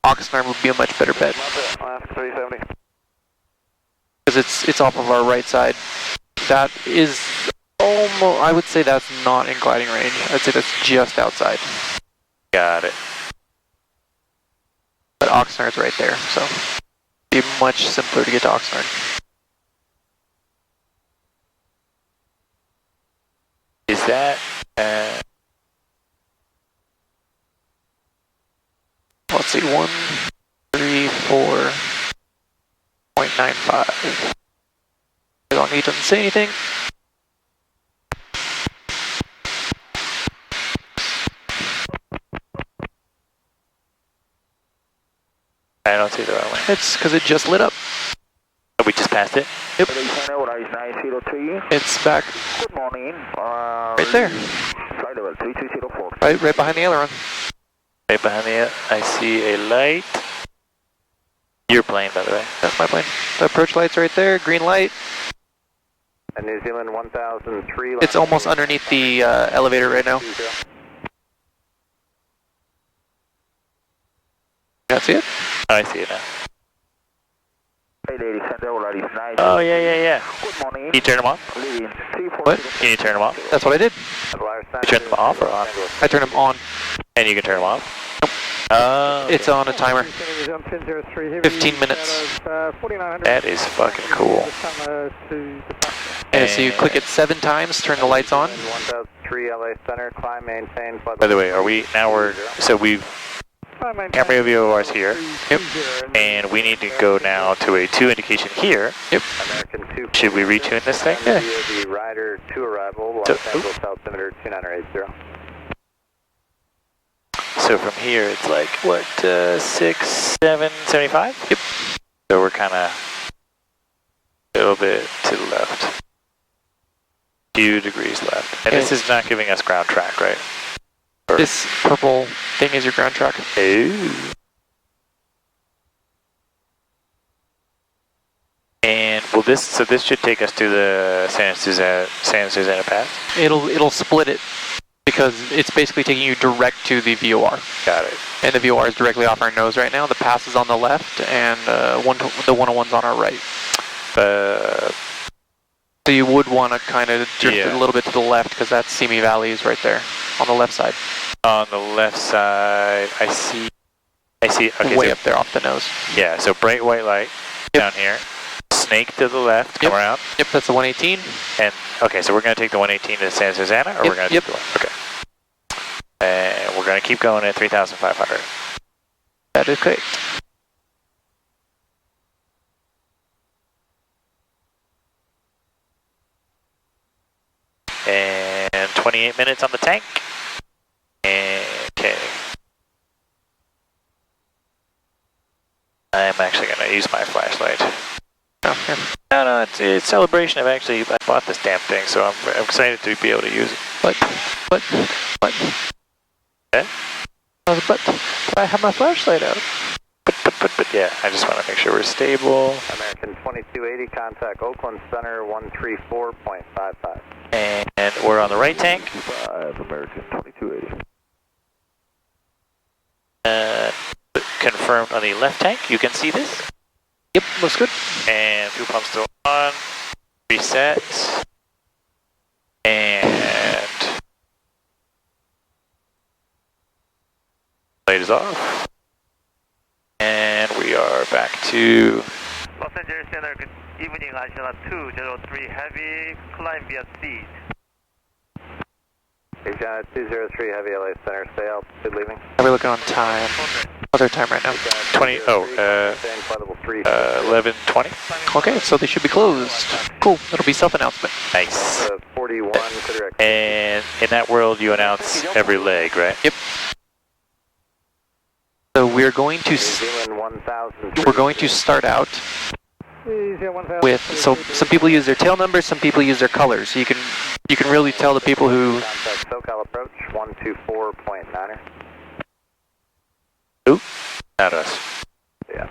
Oxnard would be a much better bet. Muppet, last 370. Because it's off of our right side. That is almost, I would say that's not in gliding range. I'd say that's just outside. Got it. But Oxnard's right there, so it'd be much simpler to get to Oxnard. Is that... let's see, 134.95. As long as he doesn't say anything. I don't see the runway. It's because it just lit up. Oh, we just passed it? Yep. It's back. Good morning. Right there. Flight level 3204. Right behind the aileron. Right behind the... I see a light. Your plane, by the way. That's my plane. The approach light's right there, green light. And New Zealand 1003. It's almost underneath the elevator right now. You see it? Oh, I see it now. Oh, yeah. Good morning. Can you turn them off? What? Can you turn them off? That's what I did. You turn them off or on? I turned them on. And you can turn them off? It's on a timer. 15 minutes. That is fucking cool. Yeah, so you click it 7 times, turn the lights on. 1003 LA Center, climb, maintain. By the way, so we've... Camarillo VOR is here. Yep. And we need to go now to a 2 indication here. Yep. Should we retune this thing? Yeah. The rider to arrival, Los Angeles altimeter 2980. So from here, it's like, what, 6, 7, 75? Yep. So we're kind of a little bit to the left. 2 degrees left. And this is not giving us ground track, right? Or this purple thing is your ground track. Ooh. And will this, so this should take us to the San Susana Pass? It'll split it because it's basically taking you direct to the VOR. Got it. And the VOR is directly off our nose right now. The pass is on the left and the 101's on our right. So you would want to kind of drift it a little bit to the left because that Simi Valley is right there on the left side. On the left side, I see, okay, way so, up there off the nose. Yeah, so bright white light down here. Snake to the left, come around. Yep, that's the 118. And, okay, so we're going to take the 118 to San Susana, or we're going to take the one? Okay. And we're going to keep going at 3,500. That is correct. And 28 minutes on the tank. Okay. I'm actually going to use my flashlight. Oh, here. No, it's celebration. I bought this damn thing, so I'm excited to be able to use it. But. Eh? But. I have my flashlight out. But yeah, I just want to make sure we're stable. American 2280, contact Oakland Center 134.55. And we're on the right tank. 5, American 2280. Confirmed on the left tank. You can see this. Yep, looks good. And fuel pump's still on. Reset. And light is off. And we are back to Los Angeles Center, good evening, National 203 Heavy, climb via seat. Asia 203 Heavy LA Center, stay altitude leaving. We're looking on time. What's our time right now? 11:20. Okay, so they should be closed. Cool, it'll be self-announcement. Nice. 41, correct. And in that world, you announce every leg, right? Yep. So we're going to start out with, so some people use their tail numbers, some people use their colors. So you can really tell the people who. Contact SoCal approach 124.9er. Who? Not us. Yeah.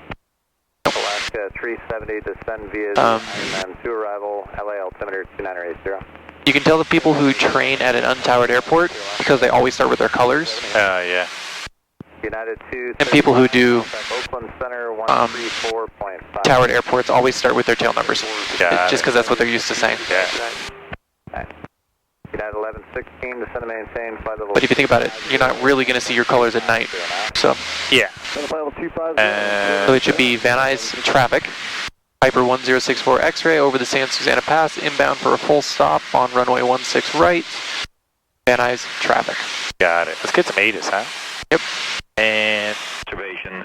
Alaska 370 descend via and then to arrival LA altimeter 2980. You can tell the people who train at an untowered airport because they always start with their colors. Yeah. United 2. And people who do Oakland Center 134.5. towered airports always start with their tail numbers. Just because that's what they're used to saying. Yeah. United 1116, descend and maintain flight level. But if you think about it, you're not really going to see your colors at night. So Yeah. so it should be Van Nuys traffic. Piper 1064 X-ray over the San Susana Pass, inbound for a full stop on runway 16 right. Van Nuys traffic. Got it. Let's get some ATIS, huh? Yep. And Observation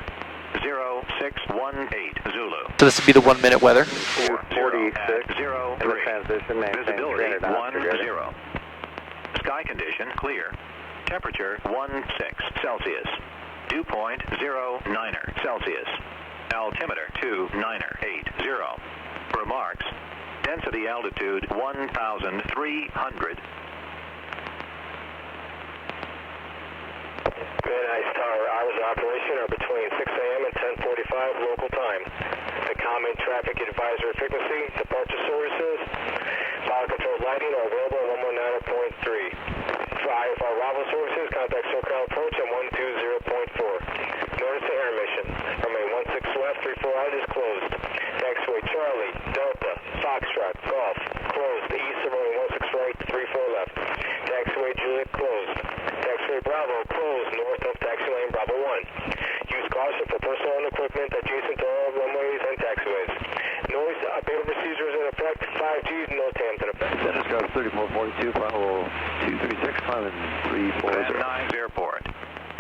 0618 Zulu. So this would be the 1 minute weather. 46. 03. Transition, maintain Visibility 300 knots. 10. Sky condition clear. Temperature 16 Celsius. Dew point 09er Celsius. Altimeter 2980. Remarks. Density altitude 1,300. Van Nuys Tower, hours of operation are between 6 a.m. and 10:45 local time. The common traffic advisory frequency, departure services, fire control lighting are available at 119.3. For IFR arrival services, contact SoCal approach at 120.4. Notice the air mission. Runway 16 left, 34 out is closed. Taxiway Charlie, Delta, Foxtrot, Golf, closed. East of runway 16 right, 34 left. Taxiway Juliet closed. Taxiway Bravo closed north of taxi lane Bravo 1. Use caution for personal and equipment adjacent to all runways and taxiways. Noise abatement procedures in effect. 5G, no TAMs in effect. Center Scout 3442, final 236, climbing 340. Van Nuys Airport.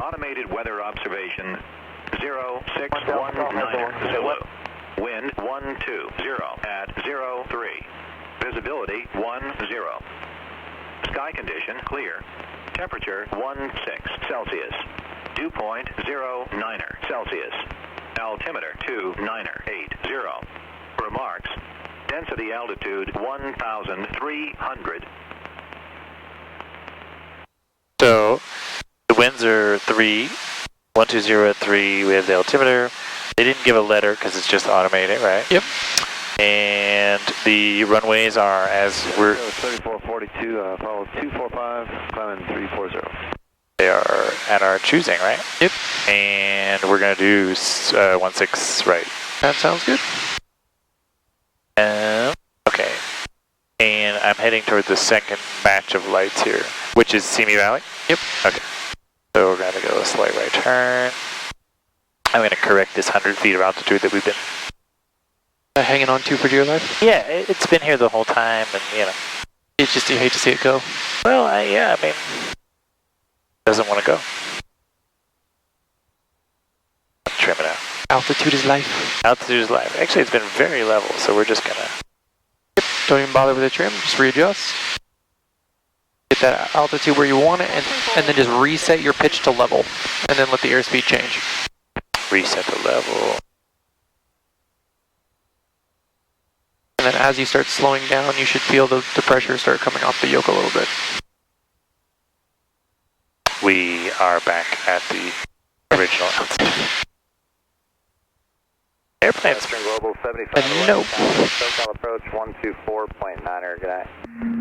Automated weather observation 0619er Zulu. Wind 120 at 03. Visibility 10. Sky condition clear. Temperature 16 Celsius. Dew point 09er Celsius. Altimeter 2980. Remarks. Density altitude 1,300. so the winds are 3, 120 at 3. We have the altimeter. They didn't give a letter because it's just automated, right? Yep. And the runways are as we're. 3442, follow 245, climbing 340. They are at our choosing, right? Yep. And we're gonna do 16 right. That sounds good. Okay. And I'm heading toward the second batch of lights here, which is Simi Valley? Yep. Okay. So we're gonna go a slight right turn. I'm gonna correct this 100 feet of altitude that we've been Hanging on to for dear life? Yeah, it's been here the whole time, and you know. It's just, you hate to see it go. Well, yeah, I mean, doesn't want to go. Trim it out. Altitude is life. Altitude is life. Actually, it's been very level, so we're just gonna. Yep. Don't even bother with the trim. Just readjust. Get that altitude where you want it, and then just reset your pitch to level, and then let the airspeed change. Reset the level. And then as you start slowing down, you should feel the pressure start coming off the yoke a little bit. We are back at the original altitude. Airplanes. Western Global 75. No. SoCal approach 124.9er. Good night.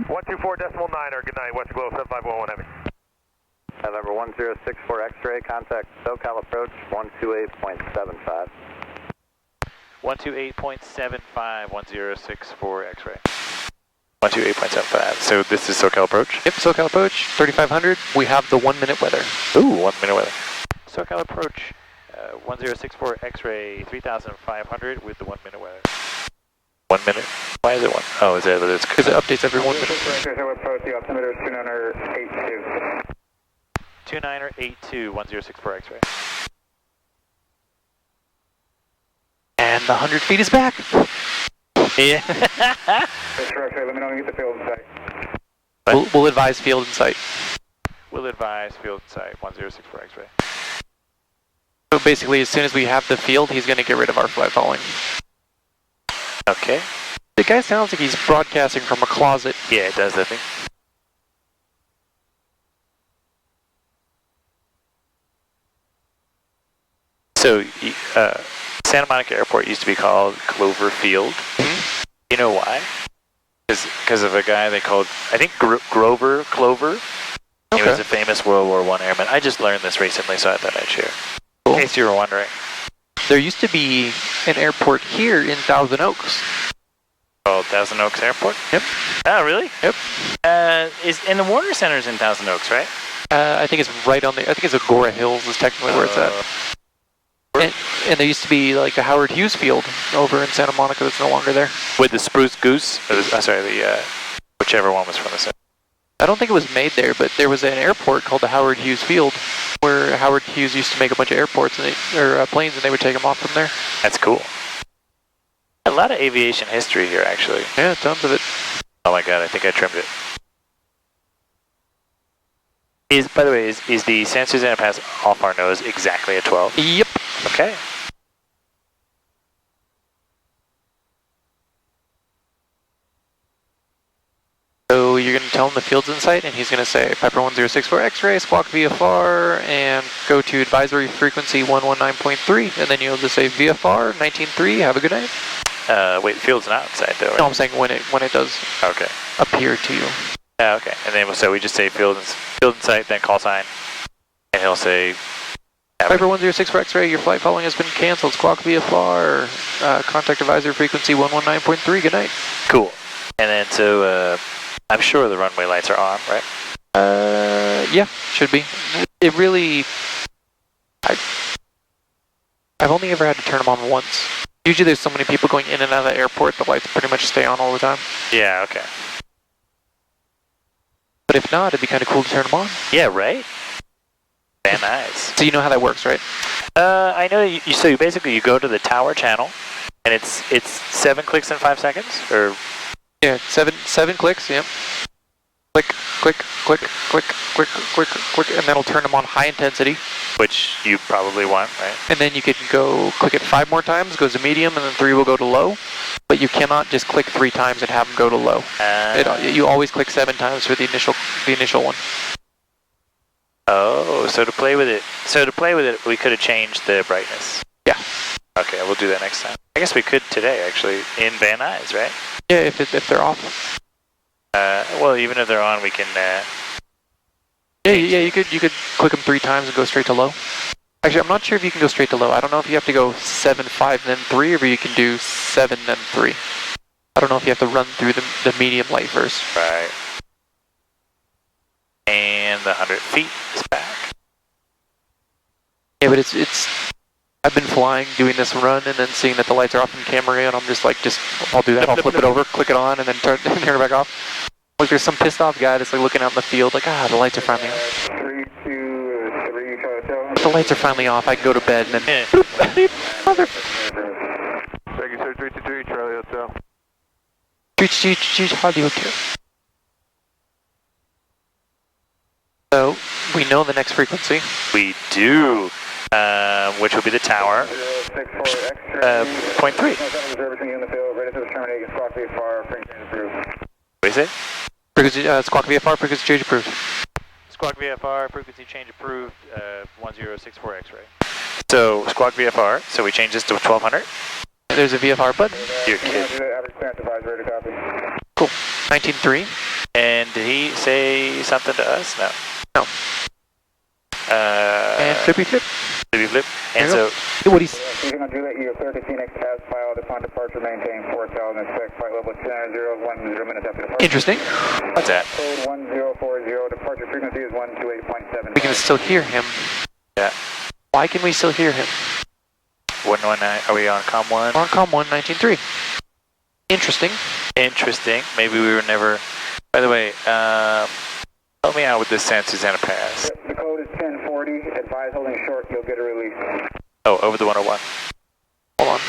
124.9er. Good night. Western Global 7511 Heavy. November 1064 X-ray. Contact SoCal approach 128.75. 128.75, 1064 X-ray. 128.75. So this is SoCal approach? Yep, SoCal approach, 3500. We have the 1 minute weather. Ooh, 1 minute weather. SoCal approach, 1064 X-ray, 3500 with the 1 minute weather. 1 minute? Why is it one? Oh, is it? It's because it updates every 1 minute. Approach the altimeter is 2982. 2982, 1064 X-ray. And the 100 feet is back. Yeah. Let me know when you get the field in sight. We'll advise field in sight. We'll advise field in sight, 1064 X-ray. So basically, as soon as we have the field, he's going to get rid of our flight following. Okay. The guy sounds like he's broadcasting from a closet. Yeah, it does, I think. So, Santa Monica Airport used to be called Clover Field. Mm-hmm. You know why? Because of a guy they called, I think, Grover Clover. He was a famous World War I airman. I just learned this recently, so I thought I'd share. Cool. In case you were wondering. There used to be an airport here in Thousand Oaks. Called Thousand Oaks Airport? Yep. Oh, really? Yep. And the Warner Center's in Thousand Oaks, right? I think it's right on the, I think it's Agora Hills is technically where it's at. And there used to be like the Howard Hughes Field over in Santa Monica that's no longer there. With the Spruce Goose? Whichever one was from the center. I don't think it was made there, but there was an airport called the Howard Hughes Field where Howard Hughes used to make a bunch of airports or planes, and they would take them off from there. That's cool. A lot of aviation history here, actually. Yeah, tons of it. Oh my god, I think I trimmed it. By the way, is the San Susanna Pass off our nose exactly at 12? Yep. Okay. So you're going to tell him the field's in sight, and he's going to say Piper 1064 X-ray, squawk VFR, and go to advisory frequency 119.3, and then you'll just say VFR 19.3, have a good night. Wait, the field's not inside though, right? No, I'm saying when it does okay. appear to you. Okay, and then so we just say field in sight, then call sign, and he'll say... Piper 106 X-ray, your flight following has been canceled. Squawk VFR, contact advisory frequency 119.3, good night. Cool. And then so, I'm sure the runway lights are on, right? Yeah, should be. It really... I've only ever had to turn them on once. Usually there's so many people going in and out of the airport, the lights pretty much stay on all the time. Yeah, okay. But if not, it'd be kind of cool to turn them on. Yeah, right? Very nice. So you know how that works, right? I know. So you basically you go to the tower channel, and it's 7 clicks in 5 seconds, or yeah, seven clicks. Yep. Click, click, click, click, click, click, click, and that'll turn them on high intensity. Which you probably want, right? And then you can go click it 5 more times, goes to medium, and then 3 will go to low. But you cannot just click 3 times and have them go to low. You always click 7 times for the initial one. Oh, so to play with it, we could have changed the brightness. Yeah. Okay, we'll do that next time. I guess we could today, actually, in Van Nuys, right? Yeah, if they're off. Well, even if they're on, we can. Yeah, you could click them 3 times and go straight to low. Actually, I'm not sure if you can go straight to low. I don't know if you have to go 7, 5, then 3, or if you can do 7, then 3. I don't know if you have to run through the medium light first. Right. And the 100 feet is back. Yeah, but it's. I've been flying, doing this run, and then seeing that the lights are off in camera, and I'm just like, I'll do that. I'll flip it over, click it on, and then turn it back off. Like there's some pissed off guy that's like looking out in the field, like, the lights are finally off. 3, 2, 3, The lights are finally off. I can go to bed, and then. Mother. Thank you, sir. 323 Charlie Hotel. 323 Charlie Hotel. So we know the next frequency. We do, which will be the tower. 0.3. What do you say? Frequency, squawk VFR, frequency change approved. Squawk VFR, frequency change approved, 1064 X-ray. So squawk VFR. So we change this to 1200. There's a VFR button. You're kidding. Cool. 19.3. And did he say something to us? No. No. And flippy flip. Flippy flip. And so. What he's. Juliet, you clear to Phoenix as filed upon departure, maintain 4000, expect flight level 290, 10 minutes after departure. Interesting. What's that? Code 1040, departure frequency is 128.7. We can still hear him. Yeah. Why can we still hear him? 119, are we on COM 1? We're on COM 1, 19.3. Interesting. Interesting. Maybe we were never. By the way, help me out with this San Susanna Pass. The code is 1040. Advise holding short, you'll get a release. Oh, over the 101. Hold on.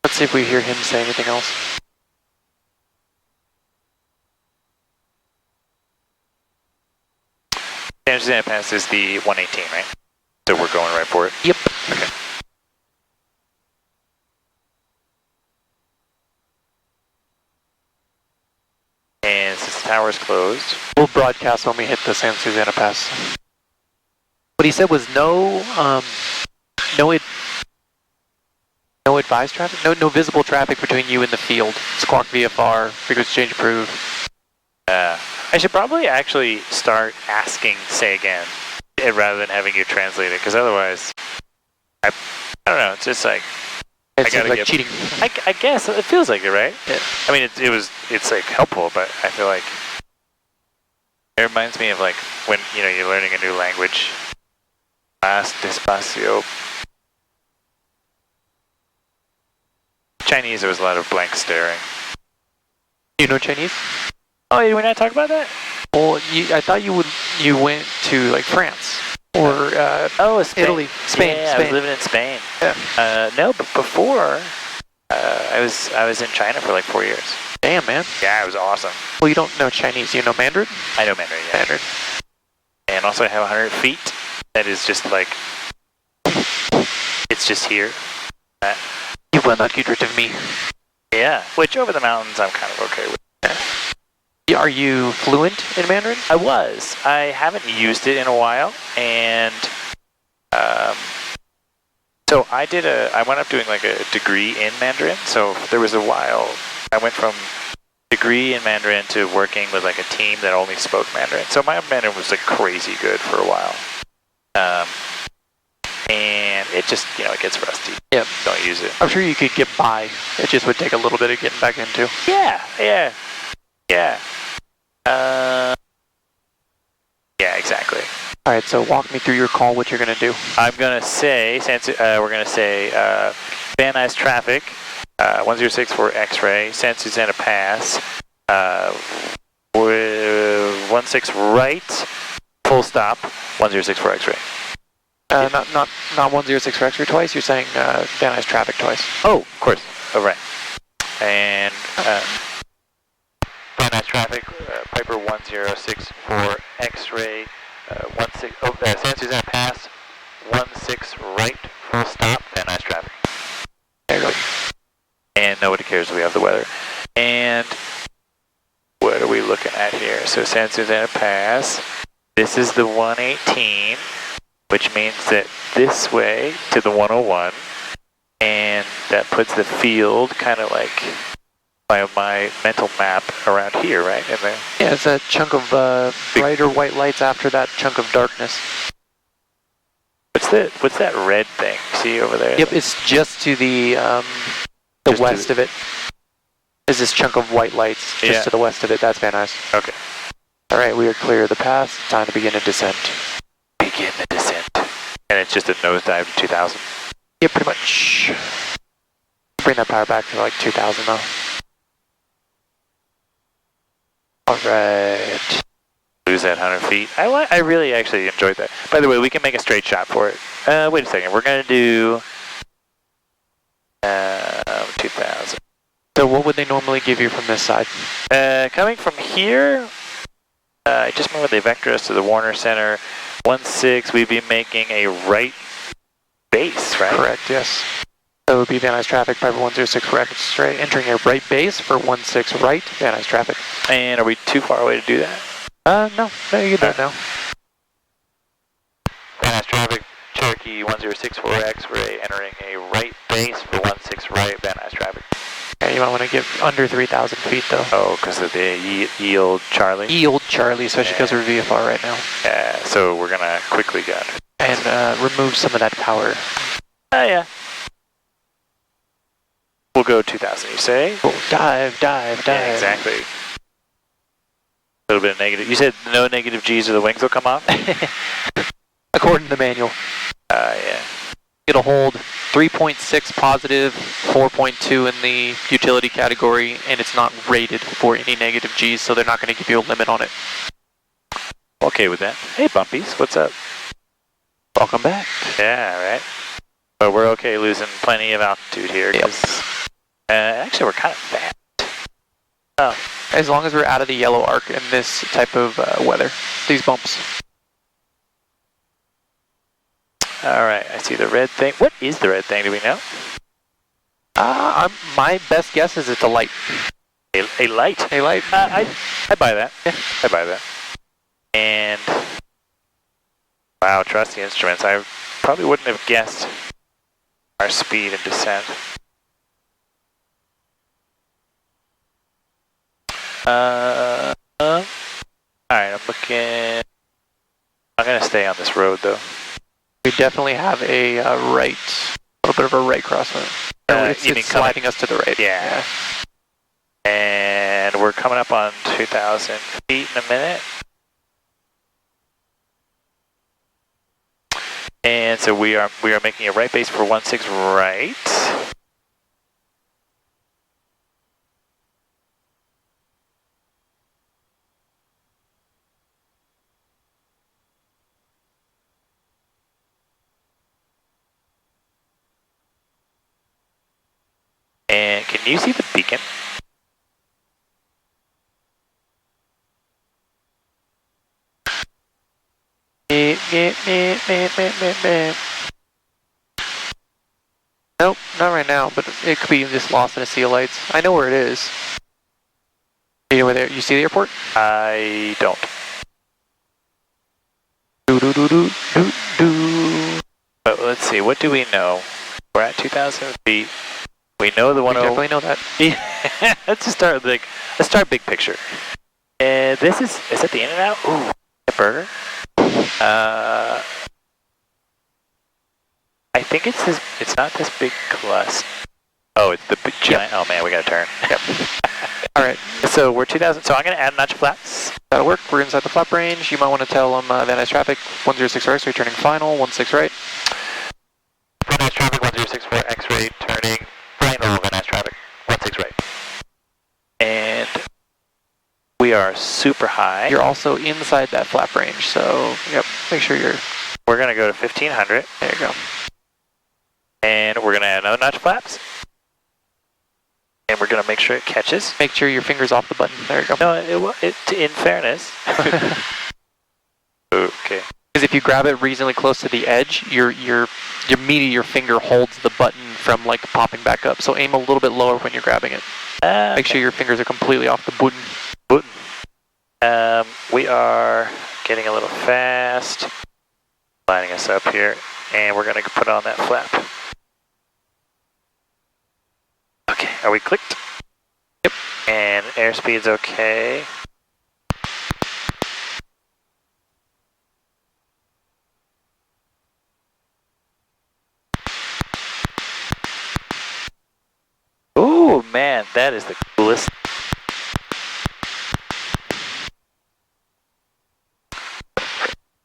Let's see if we hear him say anything else. San Susanna Pass is the 118, right? So we're going right for it? Yep. Okay. And since the tower is closed, we'll broadcast when we hit the San Susanna Pass. What he said was no advised traffic, no visible traffic between you and the field. Squawk VFR, frequency change approved. I should probably actually start asking, say again, rather than having you translate it, because otherwise, I don't know. It's just like it's like cheating. I guess it feels like it, right? Yeah. I mean, it's like helpful, but I feel like it reminds me of like when you're learning a new language. Más despacio. Chinese, there was a lot of blank staring. You know Chinese? Oh, did we not talk about that? Well, I thought you went to like France or Spain. Italy, Spain. Yeah, Spain. I was living in Spain. Yeah. No, but before I was in China for like 4 years. Damn, man. Yeah, it was awesome. Well, you don't know Chinese. You know Mandarin? I know Mandarin. Yeah. Mandarin. And also, I have 100 feet. That is just like it's just here. You will not get rid of me. Yeah. Which over the mountains, I'm kind of okay with. Are you fluent in Mandarin? I was. I haven't used it in a while, and so I went up doing like a degree in Mandarin. So there was a while I went from degree in Mandarin to working with like a team that only spoke Mandarin. So my Mandarin was like crazy good for a while, and it just it gets rusty. Yeah, don't use it. I'm sure you could get by. It just would take a little bit of getting back into. Yeah. Yeah, exactly. All right, so walk me through your call, what you're going to do. I'm going to say, we're going to say Van Nuys traffic, 1064 X-ray, San Susanna Pass, 16 right, full stop, 1064 X-ray. Not 106 X-ray twice, you're saying Van Nuys traffic twice. Oh, of course. Oh, right. And Van Nuys traffic, Piper 1064 X-ray, San Susanna Pass, 16 right, full stop, Van Nuys traffic. There you go. And nobody cares we have the weather. And what are we looking at here? So San Susanna Pass, this is the 118, which means that this way to the 101, and that puts the field kind of like by my mental map around here, right? Yeah, it's a chunk of brighter white lights after that chunk of darkness. What's that red thing? See over there? Yep, it's just to the west of it. Is this chunk of white lights just to the west of it? That's Van Nuys. Okay. All right, we are clear of the pass. Time to begin a descent. Begin the descent. And it's just a nosedive to 2,000? Yeah, pretty much. Bring that power back to like 2,000 though. Alright. Lose that 100 feet. I really actually enjoyed that. By the way, we can make a straight shot for it. Wait a second. We're going to do 2,000. So what would they normally give you from this side? Coming from here, I just remember they vectored us to the Warner Center. 16, we'd be making a right base, right? Correct, yes. So it would be Van Nuys traffic, Piper 106 for X-ray, entering your right base for 16 right, Van Nuys traffic. And are we too far away to do that? No, you can do it now. Van Nuys traffic, Cherokee 1064 X-ray, entering a right base for 16 right, Van Nuys traffic. Yeah, you might want to give under 3,000 feet though. Oh, because of the yield Charlie? Yield Charlie, especially because we're VFR right now. Yeah, so we're going to quickly go. And remove some of that power. Oh, yeah. We'll go 2,000, you say? Cool. Dive. Yeah, exactly. A little bit of negative. You said no negative G's or the wings will come off? According to the manual. Yeah. It'll hold 3.6 positive, 4.2 in the utility category, and it's not rated for any negative G's, so they're not going to give you a limit on it. Okay with that. Hey, Bumpies, what's up? Welcome back. Yeah, right. But we're okay losing plenty of altitude here. Yep. Actually, we're kind of fast. Oh. As long as we're out of the yellow arc in this type of weather, these bumps. All right, I see the red thing. What is the red thing? Do we know? My best guess is it's a light. A light? A light. I buy that. Yeah, I buy that. And wow, trust the instruments. I probably wouldn't have guessed our speed and descent. All right, I'm looking. I'm gonna stay on this road though. We definitely have a right, a little bit of a right crosswind. It's sliding us to the right. Yeah. And we're coming up on 2,000 feet in a minute. And so we are making a right base for 16 right. And can you see the beacon? Nope, not right now, but it could be just lost in a sea of lights. I know where it is. Are you over there? You see the airport? I don't. But let's see, what do we know? We're at 2,000 feet. We know the one. We definitely know that. Yeah. Let's just start like, let's start big picture. And this is it the In-N-Out? Ooh, a burger. I think it's this. It's not this big cluster. Oh, it's the big giant. Yep. Oh man, we gotta turn. Yep. All right. So we're 2,000. So I'm gonna add a notch of flaps. That'll work. We're inside the flap range. You might want to tell them Van Nuys traffic 106 right, returning final 16 right. Van Nuys traffic 1064 X-ray turning final. Van Nuys traffic 16 right. And we are super high. You're also inside that flap range, so yep. Make sure you're. We're gonna go to 1,500. There you go. And we're gonna add another notch of flaps. And we're gonna make sure it catches. Make sure your finger's off the button. There you go. No, in fairness. Okay. Because if you grab it reasonably close to the edge, your finger holds the button from like popping back up. So aim a little bit lower when you're grabbing it. Make sure your fingers are completely off the button. We are getting a little fast. Lining us up here, and we're gonna put on that flap. Okay, are we clicked? Yep. And airspeed's okay. Ooh, man, that is the coolest.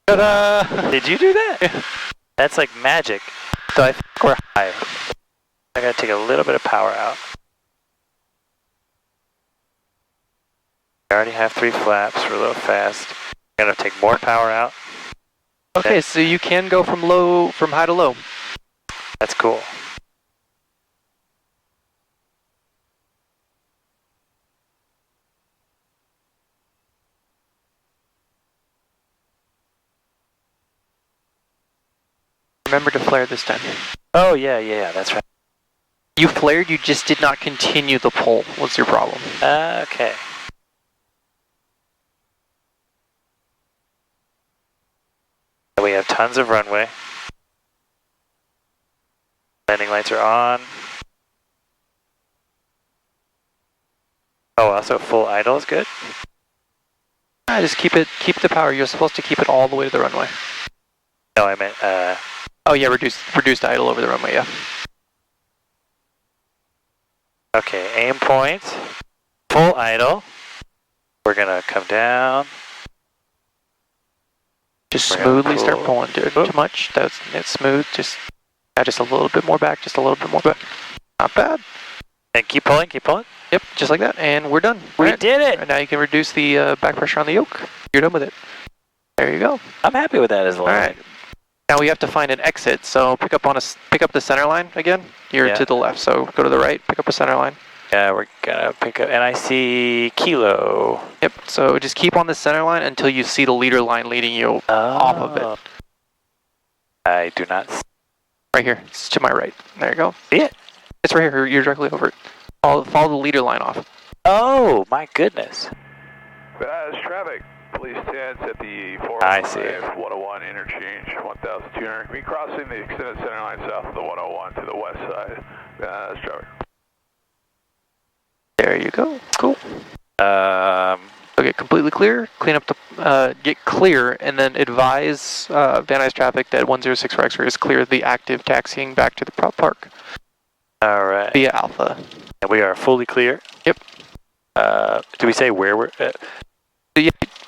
Ta-da! Did you do that? That's like magic. So I think we're high. I gotta take a little bit of power out. I already have 3 flaps. We're a little fast. I gotta take more power out. Okay, so you can go from high to low. That's cool. Remember to flare this time. Oh yeah, that's right. You flared, you just did not continue the pull. What's your problem? Okay. We have tons of runway. Landing lights are on. Oh, also full idle is good. Just keep the power. You're supposed to keep it all the way to the runway. No, I meant, Oh yeah, reduced idle over the runway, yeah. okay, aim point. Full idle. We're gonna come down. Just We're gonna smoothly start pull. pulling, dude. Too much. It's smooth. Just a little bit more back. Just a little bit more back. Not bad. And keep pulling, keep pulling. Yep, just like that, and we're done. We did it! And now you can reduce the back pressure on the yoke. You're done with it. There you go. I'm happy with that as well. All right. Now we have to find an exit. So pick up the center line again. You're to the left. So go to the right. Pick up a center line. Yeah, we're gonna pick up, and I see Kilo. Yep. So just keep on the center line until you see the leader line leading you off of it. I do not. Right here. It's to my right. There you go. See it? It's right here. You're directly over it. Follow the leader line off. Oh my goodness. As traffic, police 10's at the 101 interchange, 1,200. We crossing the extended center line south of the 101 to the west side. As traffic. There you go. Cool. Okay, completely clear. Clean up the, get clear, and then advise Van Nuys traffic that 106 for X-ray is clear the active taxiing back to the prop park. All right. Via Alpha. And we are fully clear. Yep. Do we say where we're?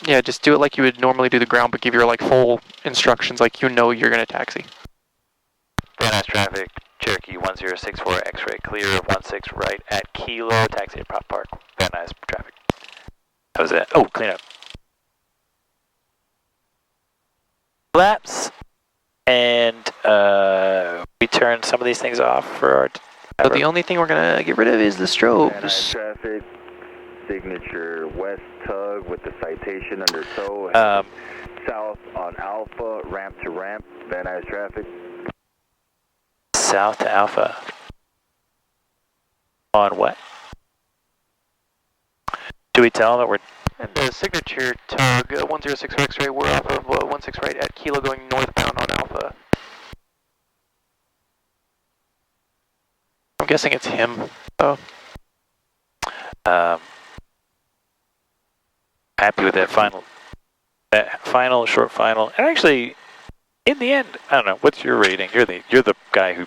Yeah, just do it like you would normally do the ground, but give your like full instructions, like you know you're gonna taxi. Van Nuys traffic, Cherokee 1064 X-ray clear of 16 right at Kilo, taxi at Prop Park. Van Nuys traffic. How was that? Oh, clean up. Laps, and we turn some of these things off for our. So the only thing we're gonna get rid of is the strobes. Van Nuys traffic, signature west tug with the citation under tow. South on Alpha, ramp to ramp, Van Nuys traffic. South to Alpha. On what? Do we tell them that we're... And the signature tug, 106 X-ray, we're off of 16 right at Kilo going northbound on Alpha. I'm guessing it's him. Oh. Happy with that final, short final. And actually, in the end, I don't know, what's your rating? You're the guy who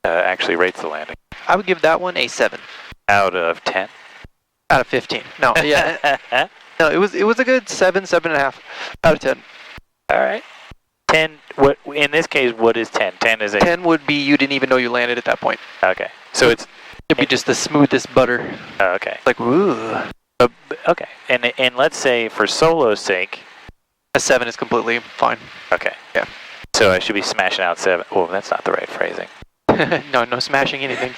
actually rates the landing. I would give that one a 7. Out of 10? Out of 15. No, yeah. No, it was a good 7, 7.5 out of 10. All right. 10, what, in this case, what is 10? 10 is a... 10 would be you didn't even know you landed at that point. Okay. So it'd be just the smoothest butter. Okay. Like, woo. Okay. And let's say, for solo's sake... A 7 is completely fine. Okay. Yeah. So I should be smashing out 7. Oh, that's not the right phrasing. No smashing anything.